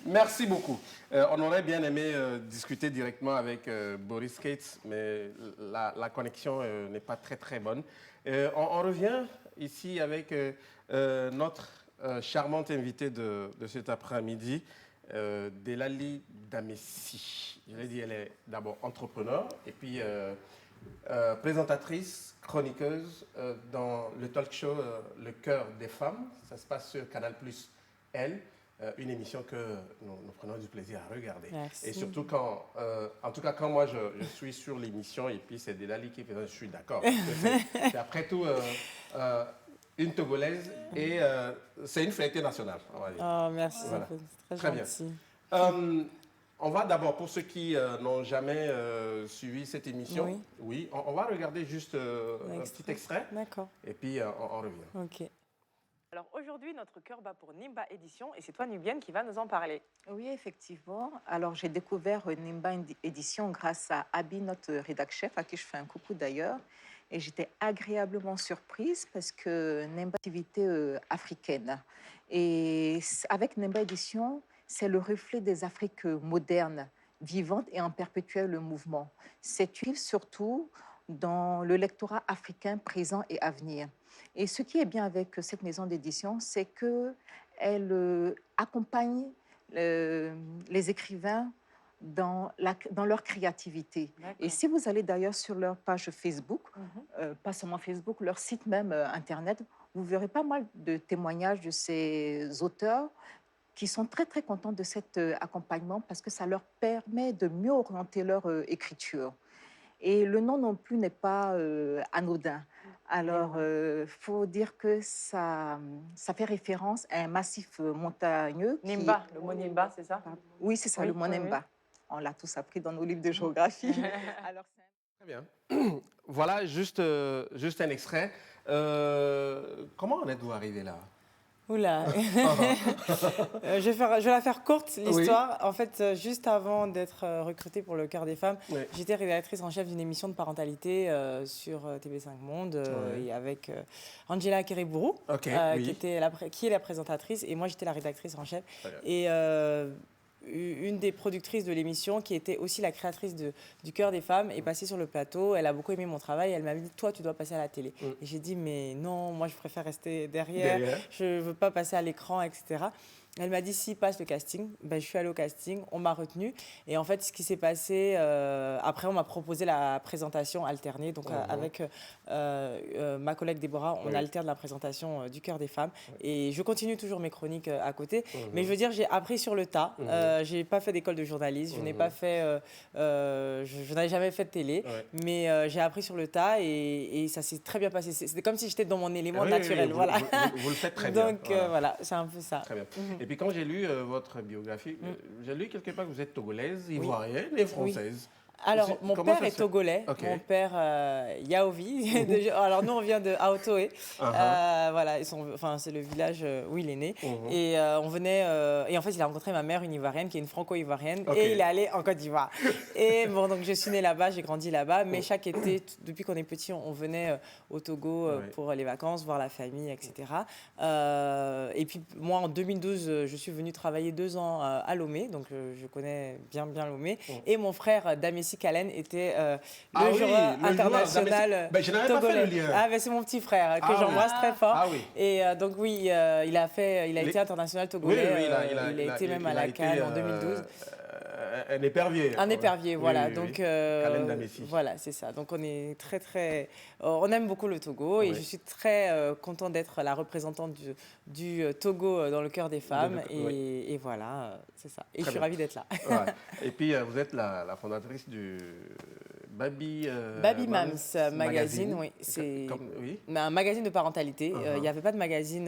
Merci beaucoup. On aurait bien aimé discuter directement avec Boris Cates, mais la connexion n'est pas très très bonne. On revient ici avec notre charmante invitée de cet après-midi, Delali Damessi. Je l'ai dit, elle est d'abord entrepreneur et puis présentatrice, chroniqueuse dans le talk show Le Cœur des Femmes. Ça se passe sur Canal+, Elle. Une émission que nous prenons du plaisir à regarder. Merci. Et surtout quand, en tout cas, quand moi je suis sur l'émission et puis c'est Delali qui fait ça, je suis d'accord. C'est après tout une Togolaise et c'est une fierté nationale, on va dire. Oh, merci, voilà. c'est très gentil. Bien. On va d'abord, pour ceux qui n'ont jamais suivi cette émission, oui, on va regarder juste un petit extrait. D'accord. Et puis on revient. Ok. Alors aujourd'hui, notre cœur bat pour Nimba Édition et c'est toi, Nubienne, qui va nous en parler. Oui, effectivement. Alors j'ai découvert Nimba Édition grâce à Abby, notre rédac chef, à qui je fais un coucou d'ailleurs. Et j'étais agréablement surprise parce que Nimba est une activité africaine. Et avec Nimba Édition, c'est le reflet des Afriques modernes, vivantes et en perpétuel mouvement. C'est utile surtout dans le lectorat africain présent et à venir. Et ce qui est bien avec cette maison d'édition, c'est qu'elle accompagne les écrivains dans leur créativité. Et si vous allez d'ailleurs sur leur page Facebook, pas seulement Facebook, leur site même Internet, vous verrez pas mal de témoignages de ces auteurs qui sont très, très contents de cet accompagnement parce que ça leur permet de mieux orienter leur écriture. Et le nom non plus n'est pas anodin. Alors, faut dire que ça fait référence à un massif montagneux. Nimba, le mot Nimba, c'est ça? Oui, c'est ça, le mot Nimba. Oui. On l'a tous appris dans nos livres de géographie. Alors, très bien. Voilà, juste un extrait. Comment en êtes-vous arrivé là? Oula. Je vais la faire courte, l'histoire. Oui. En fait, juste avant d'être recrutée pour Le Cœur des Femmes, j'étais rédactrice en chef d'une émission de parentalité sur TV5 Monde et avec Angela Kerebourou, qui est la présentatrice, et moi j'étais la rédactrice en chef. Et une des productrices de l'émission, qui était aussi la créatrice du Cœur des Femmes, est passée sur le plateau. Elle a beaucoup aimé mon travail. Elle m'a dit, toi, tu dois passer à la télé. Et j'ai dit, mais non, moi, je préfère rester derrière. Je ne veux pas passer à l'écran, etc. Elle m'a dit, si, passe le casting. Ben, je suis allée au casting, on m'a retenue. Et en fait, ce qui s'est passé, après, on m'a proposé la présentation alternée. Donc, avec ma collègue Déborah, on alterne la présentation du Cœur des Femmes. Et je continue toujours mes chroniques à côté. Mais je veux dire, j'ai appris sur le tas. Je n'ai pas fait d'école de journalisme. Je n'ai pas fait... je n'avais jamais fait de télé. Mais j'ai appris sur le tas et ça s'est très bien passé. C'était comme si j'étais dans mon élément naturel. Voilà. Vous le faites très bien. Donc, voilà, c'est un peu ça. Très bien. Et puis quand j'ai lu votre biographie, j'ai lu quelque part que vous êtes togolaise, ivoirienne et française. Alors, mon père est togolais, mon père Yaovi. Alors, nous, on vient de Aotoé. Voilà, c'est le village où il est né. Et on venait... et en fait, il a rencontré ma mère, une ivoirienne, qui est une franco-ivoirienne. Et il est allé en Côte d'Ivoire. Et bon, donc, je suis née là-bas, j'ai grandi là-bas. Mais chaque été, depuis qu'on est petit, on venait au Togo pour les vacances, voir la famille, etc. Et puis, moi, en 2012, je suis venue travailler 2 ans à Lomé. Donc, je connais bien Lomé. Et mon frère, Damessi Kalen, était le joueur international togolais. C'est mon petit frère que j'embrasse très fort. Et donc oui, il a été international togolais. Il a été même à la CAN en 2012. Un épervier. Un épervier, voilà. Donc voilà, c'est ça. Donc on est on aime beaucoup le Togo et je suis très contente d'être la représentante du Togo dans le Cœur des Femmes. Et voilà, c'est ça. Et je suis ravie d'être là. Et puis vous êtes la fondatrice Baby Mams magazine, oui. C'est un magazine de parentalité. Il n'y avait pas de magazine...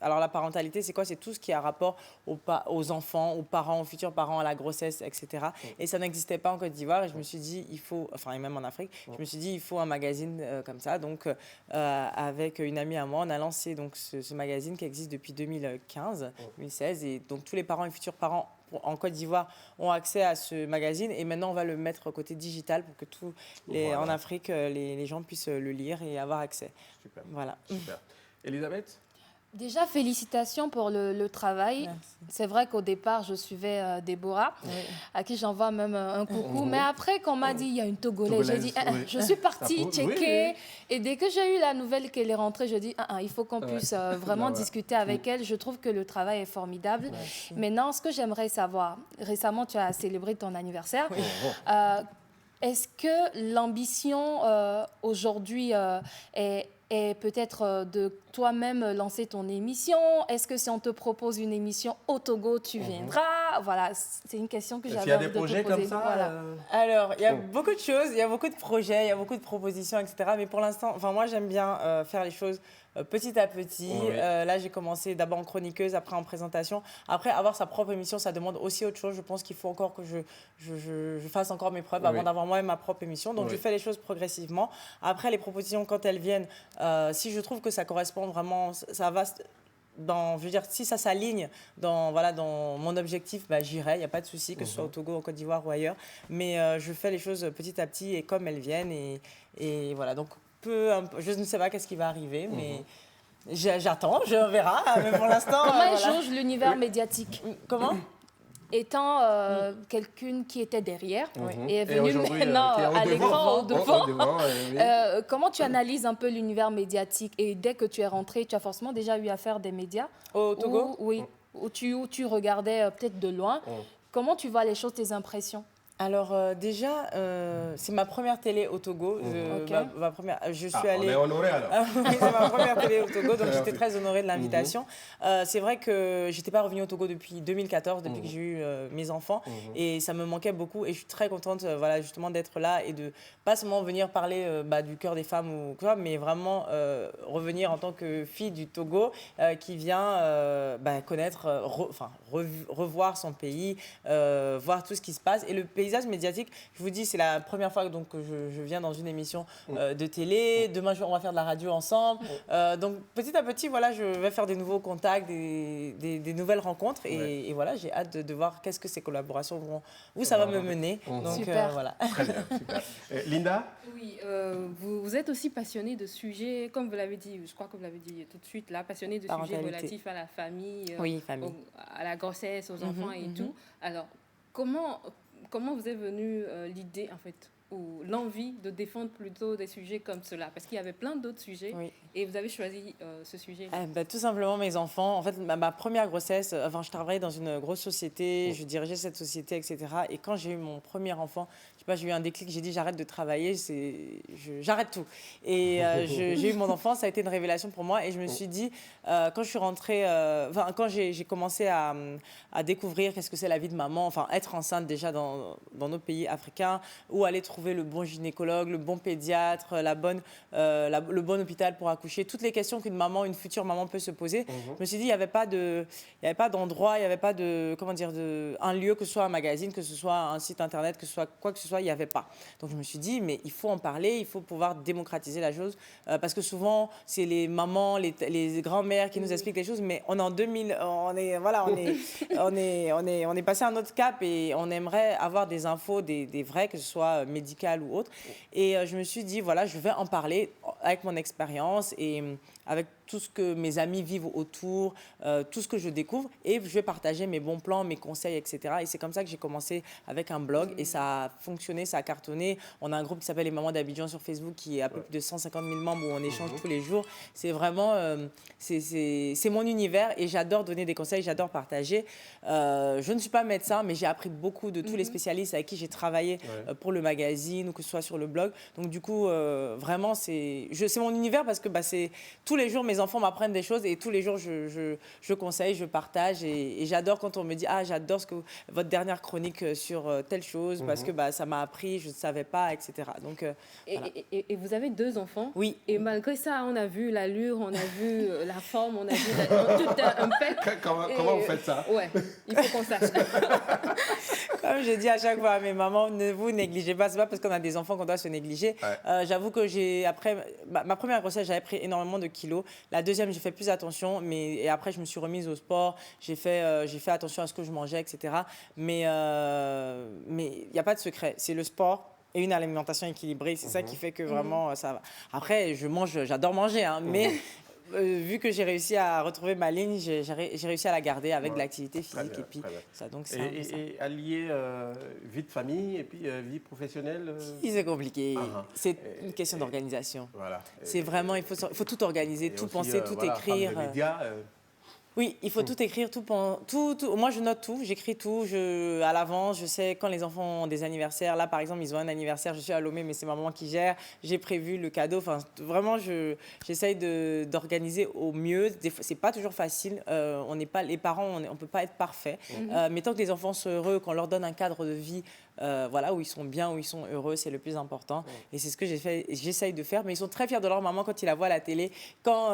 alors la parentalité, c'est quoi? C'est tout ce qui a rapport aux enfants, aux parents, aux futurs parents, à la grossesse, etc. Et ça n'existait pas en Côte d'Ivoire. Et je me suis dit, il faut... Enfin, et même en Afrique, je me suis dit, il faut un magazine comme ça. Donc, avec une amie à moi, on a lancé donc, ce magazine qui existe depuis 2015, 2016. Et donc, tous les parents et futurs parents en Côte d'Ivoire ont accès à ce magazine et maintenant on va le mettre côté digital pour que en Afrique les gens puissent le lire et avoir accès. Super. Voilà. Super. Elisabeth? Déjà, félicitations pour le travail. C'est vrai qu'au départ, je suivais Déborah, à qui j'envoie même un coucou. Mais après, quand on m'a dit il y a une Togolaise, j'ai dit je suis partie checker. Et dès que j'ai eu la nouvelle qu'elle est rentrée, je dis il faut qu'on puisse vraiment discuter avec elle. Je trouve que le travail est formidable. Maintenant, ce que j'aimerais savoir, récemment, tu as célébré ton anniversaire. Est-ce que l'ambition aujourd'hui est peut-être de toi-même lancer ton émission? Est-ce que si on te propose une émission au Togo, tu viendras? Voilà, c'est une question que j'avais envie de te poser. Il y a des projets comme ça Alors, il y a beaucoup de choses, il y a beaucoup de projets, il y a beaucoup de propositions, etc. Mais pour l'instant, moi, j'aime bien faire les choses petit à petit. Là, j'ai commencé d'abord en chroniqueuse, après en présentation. Après, avoir sa propre émission, ça demande aussi autre chose. Je pense qu'il faut encore que je fasse encore mes preuves avant d'avoir moi-même ma propre émission. Donc, je fais les choses progressivement. Après, les propositions, quand elles viennent, si je trouve que ça correspond vraiment, ça va... je veux dire, si ça s'aligne dans mon objectif, j'irai, il n'y a pas de souci, que ce soit au Togo, en Côte d'Ivoire ou ailleurs. Mais je fais les choses petit à petit et comme elles viennent. Et voilà, donc je ne sais pas qu'est-ce qui va arriver, mais j'attends, je verrai. Mais pour l'instant... Comment jauge l'univers médiatique? Comment? Étant quelqu'un qui était derrière et est venu maintenant à l'écran, au devant, comment tu analyses un peu l'univers médiatique? Et dès que tu es rentré, tu as forcément déjà eu à faire des médias au Togo? Où tu regardais peut-être de loin. Comment tu vois les choses, tes impressions? Alors déjà, c'est ma première télé au Togo. Je suis allée... On est honoré alors. Oui, c'est ma première télé au Togo, donc j'étais très honorée de l'invitation. C'est vrai que je n'étais pas revenue au Togo depuis 2014, depuis que j'ai eu mes enfants, et ça me manquait beaucoup. Et je suis très contente, justement, d'être là et de pas seulement venir parler du cœur des femmes ou quoi, mais vraiment revenir en tant que fille du Togo qui vient connaître, revoir son pays, voir tout ce qui se passe. Et le paysage médiatique, je vous dis, c'est la première fois donc, que je viens dans une émission de télé. Demain, on va faire de la radio ensemble. Donc, petit à petit, je vais faire des nouveaux contacts, des nouvelles rencontres. Et voilà, j'ai hâte de voir qu'est-ce que ces collaborations vont, où ça va me mener. Donc, super. Voilà. Très bien, super. Linda? Oui, vous êtes aussi passionnée de sujets, comme vous l'avez dit, je crois que vous l'avez dit tout de suite, là, passionnée de sujets relatifs à la famille, à la grossesse, aux enfants et tout. Alors, comment vous est venue l'idée, en fait, ou l'envie de défendre plutôt des sujets comme cela? Parce qu'il y avait plein d'autres sujets et vous avez choisi ce sujet. Tout simplement mes enfants. En fait, ma première grossesse, je travaillais dans une grosse société, je dirigeais cette société, etc. Et quand j'ai eu mon premier enfant, j'ai eu un déclic, j'ai dit j'arrête de travailler, j'arrête tout. Et j'ai eu mon enfant, ça a été une révélation pour moi. Et je me suis dit, quand je suis rentrée, quand j'ai commencé à découvrir qu'est-ce que c'est la vie de maman, être enceinte déjà dans nos pays africains, ou aller trouver le bon gynécologue, le bon pédiatre, le bon hôpital pour accoucher, toutes les questions une future maman peut se poser. Je me suis dit, il n'y avait pas d'endroit, il n'y avait pas un lieu, que ce soit un magazine, que ce soit un site internet, que ce soit quoi que ce soit, il n'y avait pas. Donc je me suis dit, mais il faut en parler, il faut pouvoir démocratiser la chose, parce que souvent, c'est les mamans, les grands-mères qui nous expliquent les choses, mais on est en 2000, on est passé à un autre cap et on aimerait avoir des infos, des vrais, que ce soit médicales ou autres. Et je me suis dit, je vais en parler avec mon expérience et avec tout ce que mes amis vivent autour, tout ce que je découvre, et je vais partager mes bons plans, mes conseils, etc. Et c'est comme ça que j'ai commencé avec un blog, et ça a fonctionné, ça a cartonné. On a un groupe qui s'appelle Les Mamans d'Abidjan sur Facebook, qui est à peu près de 150 000 membres, où on échange tous les jours. C'est vraiment, c'est mon univers, et j'adore donner des conseils, j'adore partager. Je ne suis pas médecin, mais j'ai appris beaucoup de tous les spécialistes avec qui j'ai travaillé pour le magazine, ou que ce soit sur le blog. Donc du coup, vraiment, c'est mon univers, parce que tous les jours, mes mes enfants m'apprennent des choses et tous les jours, je conseille, je partage. Et j'adore quand on me dit « Ah, j'adore votre dernière chronique sur telle chose parce que ça m'a appris, je ne savais pas, etc. » Donc, voilà. Et vous avez 2 enfants? Oui. Et malgré ça, on a vu l'allure, on a vu la forme, on a vu tout un pec. Comment vous faites ça? Ouais, il faut qu'on sache. Comme je dis à chaque fois à mes mamans, ne vous négligez pas. C'est pas parce qu'on a des enfants qu'on doit se négliger. Ouais. J'avoue que après ma première grossesse, j'avais pris énormément de kilos. La deuxième, j'ai fait plus attention. Et après, je me suis remise au sport. J'ai fait attention à ce que je mangeais, etc. Mais il n'y a pas de secret. C'est le sport et une alimentation équilibrée. C'est ça qui fait que vraiment, ça va. Après, j'adore manger, hein, mais... vu que j'ai réussi à retrouver ma ligne, j'ai réussi à la garder avec de l'activité physique. Bien, et puis ça, donc et allier vie de famille et puis vie professionnelle c'est compliqué. C'est une question d'organisation. Voilà. C'est vraiment, il faut tout organiser, tout aussi, penser, tout écrire. Les médias, oui, il faut tout écrire, tout. Moi, je note tout, j'écris tout. À l'avance, je sais quand les enfants ont des anniversaires. Là, par exemple, ils ont un anniversaire. Je suis à Lomé, mais c'est ma maman qui gère. J'ai prévu le cadeau. Enfin, vraiment, j'essaye d'organiser au mieux. C'est pas toujours facile. On n'est pas les parents, on peut pas être parfait. Mais tant que les enfants sont heureux, qu'on leur donne un cadre de vie. Où ils sont bien, où ils sont heureux, c'est le plus important. Et c'est ce que j'essaye de faire. Mais ils sont très fiers de leur maman quand ils la voient à la télé. Quand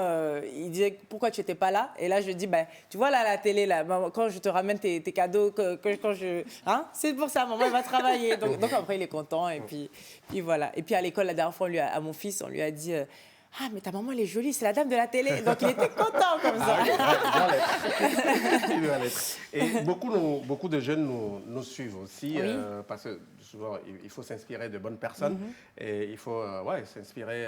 ils disaient « Pourquoi tu n'étais pas là ?» Et là, je dis tu vois là, à la télé, là, quand je te ramène tes cadeaux, c'est pour ça, maman, elle va travailler. Donc après, il est content. Et puis voilà. Et puis à l'école, la dernière fois, à mon fils, on lui a dit... Ah, mais ta maman, elle est jolie, c'est la dame de la télé. Donc, il était content comme ça. Il doit l'être. Et beaucoup de jeunes nous suivent aussi, parce que souvent, il faut s'inspirer de bonnes personnes et il faut s'inspirer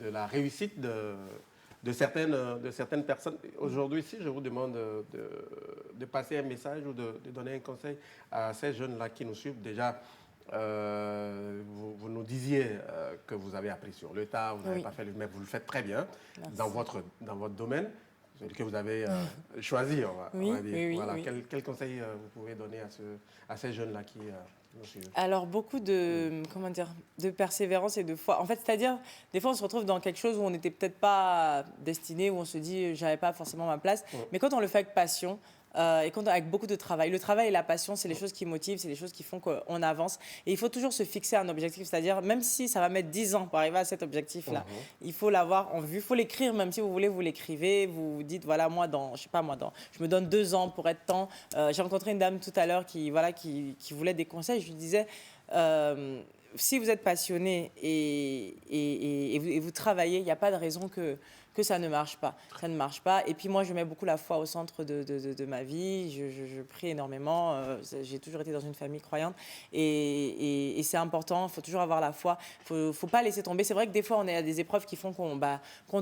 de la réussite de certaines personnes. Aujourd'hui, si je vous demande de passer un message ou de donner un conseil à ces jeunes-là qui nous suivent, déjà, vous nous disiez que vous avez appris sur le tas, vous n'avez pas fait mais vous le faites très bien dans votre domaine que vous avez choisi, on va dire. Quel conseil vous pouvez donner à ces jeunes-là qui nous suivent? Alors, beaucoup de persévérance et de foi. En fait, c'est-à-dire, des fois, on se retrouve dans quelque chose où on n'était peut-être pas destiné, où on se dit, j'avais pas forcément ma place. Mais quand on le fait avec passion, et avec beaucoup de travail. Le travail et la passion, c'est les choses qui motivent, c'est les choses qui font qu'on avance. Et il faut toujours se fixer un objectif, c'est-à-dire même si ça va mettre 10 ans pour arriver à cet objectif-là, il faut l'avoir en vue, il faut l'écrire, même si vous voulez, vous l'écrivez, vous vous dites, voilà, je me donne 2 ans pour être temps. J'ai rencontré une dame tout à l'heure qui voulait des conseils, je lui disais... si vous êtes passionné et vous travaillez, il n'y a pas de raison que ça ne marche pas. Ça ne marche pas. Et puis moi, je mets beaucoup la foi au centre de ma vie. Je prie énormément. J'ai toujours été dans une famille croyante. Et c'est important. Il faut toujours avoir la foi. Il ne faut pas laisser tomber. C'est vrai que des fois, on est à des épreuves qui font qu'on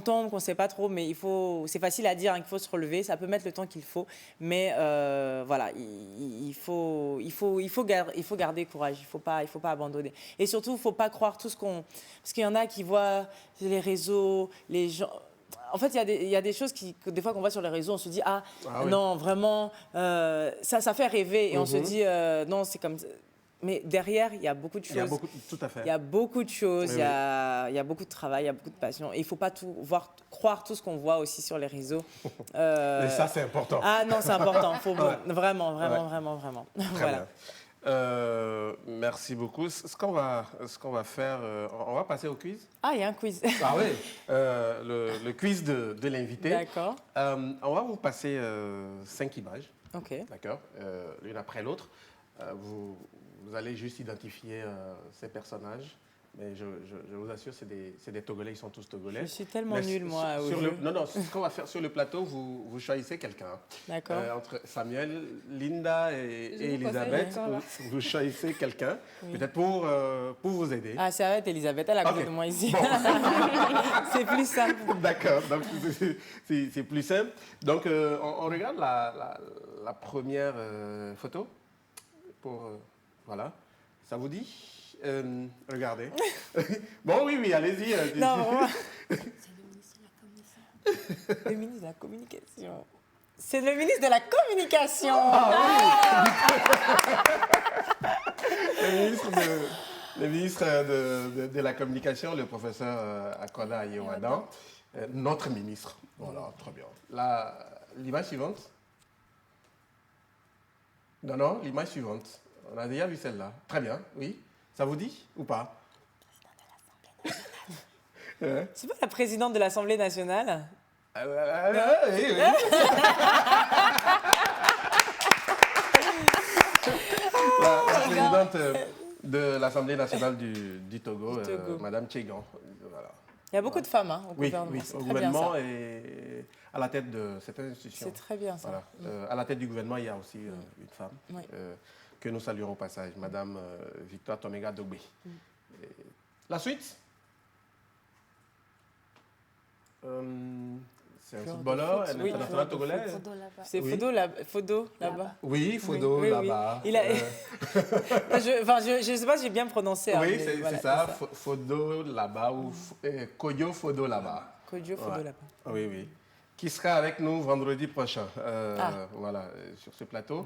tombe, qu'on ne sait pas trop. Mais c'est facile à dire qu'il faut se relever. Ça peut mettre le temps qu'il faut. Mais voilà, il faut garder courage. Il ne faut pas abandonner. Et surtout, il ne faut pas croire tout ce qu'on... Parce qu'il y en a qui voient les réseaux, les gens... En fait, il y a des choses des fois qu'on voit sur les réseaux, on se dit non, vraiment, ça fait rêver. Et on se dit, non, c'est comme... Mais derrière, il y a beaucoup de choses. Tout à fait. Il y a beaucoup de choses, il y a beaucoup de travail, il y a beaucoup de passion. Et il ne faut pas croire tout ce qu'on voit aussi sur les réseaux. Et ça, c'est important. Ah non, c'est important. Vraiment. Voilà. Bien. Merci beaucoup. Ce qu'on va faire, on va passer au quiz. Ah, il y a un quiz. Ah oui, le quiz de l'invité. D'accord. On va vous passer 5 images. Ok. D'accord, l'une après l'autre. Vous allez juste identifier ces personnages. Mais je vous assure, c'est des Togolais, ils sont tous Togolais. Je suis tellement nulle, moi. Non, ce qu'on va faire sur le plateau, vous choisissez quelqu'un. D'accord. Entre Samuel, Linda et Elisabeth, vous choisissez quelqu'un, peut-être pour vous aider. Ah, c'est avec Elisabeth, elle a côté de moi ici. Bon. C'est plus simple. D'accord, donc c'est plus simple. Donc, on regarde la première photo. Voilà, ça vous dit? Regardez. Bon, oui, allez-y. Non, vraiment. C'est le ministre de la Communication. C'est le ministre de la Communication. Le ministre de la Communication, le professeur Akoda Ayewadan. notre ministre. Voilà, très bien. L'image suivante. Non, l'image suivante. On a déjà vu celle-là. Très bien, oui. Ça vous dit ou pas? C'est pas la présidente de l'Assemblée nationale? Oui. La présidente de l'Assemblée nationale du Togo, Madame Tchegan. Voilà. Il y a beaucoup de femmes au gouvernement. Oui, au gouvernement et à la tête de cette institution. C'est très bien ça. Voilà. À la tête du gouvernement, il y a aussi une femme que nous saluons au passage, Madame Victoire Tomega Dogbe. La suite, c'est un footballeur, un international togolais. C'est Fodo là-bas. Oui, Fodo là-bas. Je ne sais pas si j'ai bien prononcé. Oui, c'est ça. Fodo là-bas ou Kodjo Fodo là-bas. Kodjo Fodo là-bas. Oui. Qui sera avec nous vendredi prochain, voilà, sur ce plateau.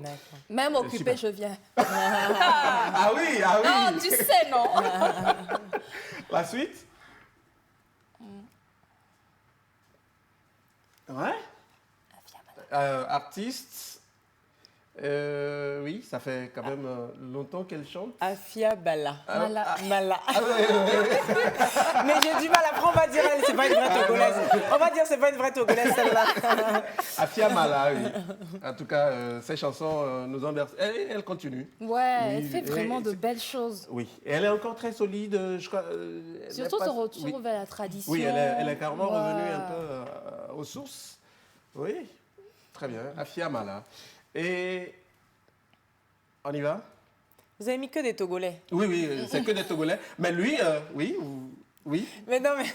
Même occupé, je viens. Ah oui. Non, tu sais, non. La suite. Ouais. Artiste. Oui, ça fait quand même longtemps qu'elle chante. Afia Mala. Mala. Mais j'ai du mal. Après, on va dire c'est pas une vraie Togolaise. On va dire c'est pas une vraie Togolaise celle-là. Afia Mala, oui. En tout cas, ces chansons nous ont bercé. Elle continue. Ouais, elle fait vraiment de belles choses. Oui, et elle est encore très solide. Je crois, surtout ce retour vers la tradition. Oui, elle est carrément revenue un peu aux sources. Oui, très bien. Afia Mala. Et on y va? Vous avez mis que des Togolais? Oui, c'est que des Togolais. Mais lui, oui. Mais non, mais...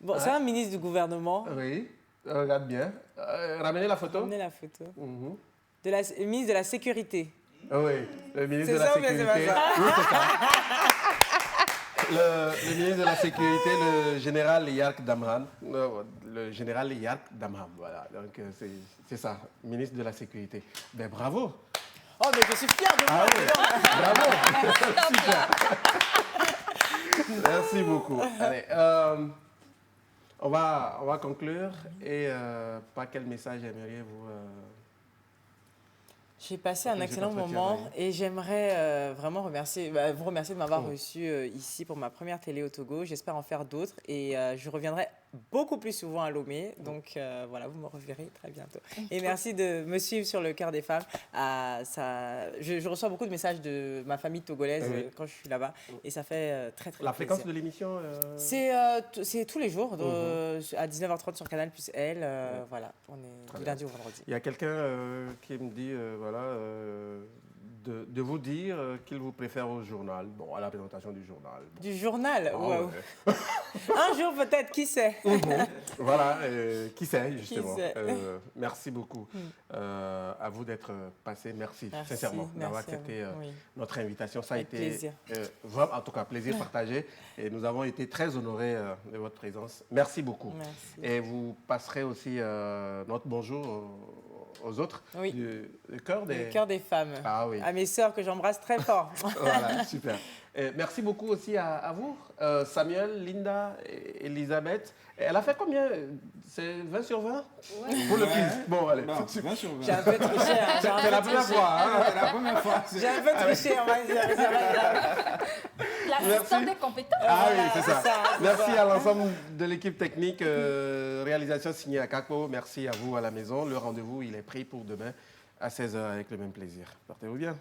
Bon, c'est un ministre du gouvernement. Oui, regarde bien. Ramenez la photo. Ramenez la photo. Le ministre de la Sécurité. Oui, le ministre de la Sécurité. C'est ça. Oui, c'est ça. Le ministre de la Sécurité, le général Yark Damram. Le général Yark Damram, voilà. Donc, c'est ça, ministre de la Sécurité. Ben, bravo. Oh, mais je suis fière de moi. Bravo. Super. Merci beaucoup. Allez, on va conclure. Et par quel message aimeriez-vous J'ai passé un excellent moment et j'aimerais vraiment vous remercier de m'avoir reçu ici pour ma première télé au Togo. J'espère en faire d'autres et je reviendrai beaucoup plus souvent à Lomé. Donc voilà, vous me reverrez très bientôt. Et merci de me suivre sur le Cœur des femmes. Je reçois beaucoup de messages de ma famille togolaise quand je suis là-bas et ça fait très très La plaisir. fréquence de l'émission C'est tous les jours à 19h30 sur Canal plus Elle. Voilà, on est du lundi au vendredi. Il y a quelqu'un qui me dit de vous dire qu'il vous préfère au journal, à la présentation du journal. Du journal? Wow. Ouais. Un jour peut-être, qui sait? Voilà, qui sait justement. Merci beaucoup à vous d'être passé. Merci sincèrement d'avoir accepté notre invitation. Ça a été plaisir. Vraiment, en tout cas, plaisir partagé. Et nous avons été très honorés de votre présence. Merci beaucoup. Merci. Et vous passerez aussi notre bonjour aux autres du Cœur des femmes. Ah oui. À mes sœurs que j'embrasse très fort. Voilà, super. Merci beaucoup aussi à vous, Samuel, Linda, et Elisabeth. Elle a fait combien? C'est 20 sur 20 pour le quiz. Bon, allez. Bon, 20 sur 20. J'ai un peu triché. C'est la première fois. C'est la première fois. J'ai un peu triché, on va dire. L'assistant des compétences. Ah oui, c'est ça. Merci à l'ensemble de l'équipe technique. Réalisation signée à Kako. Merci à vous à la maison. Le rendez-vous, il est pris pour demain à 16h avec le même plaisir. Portez-vous bien.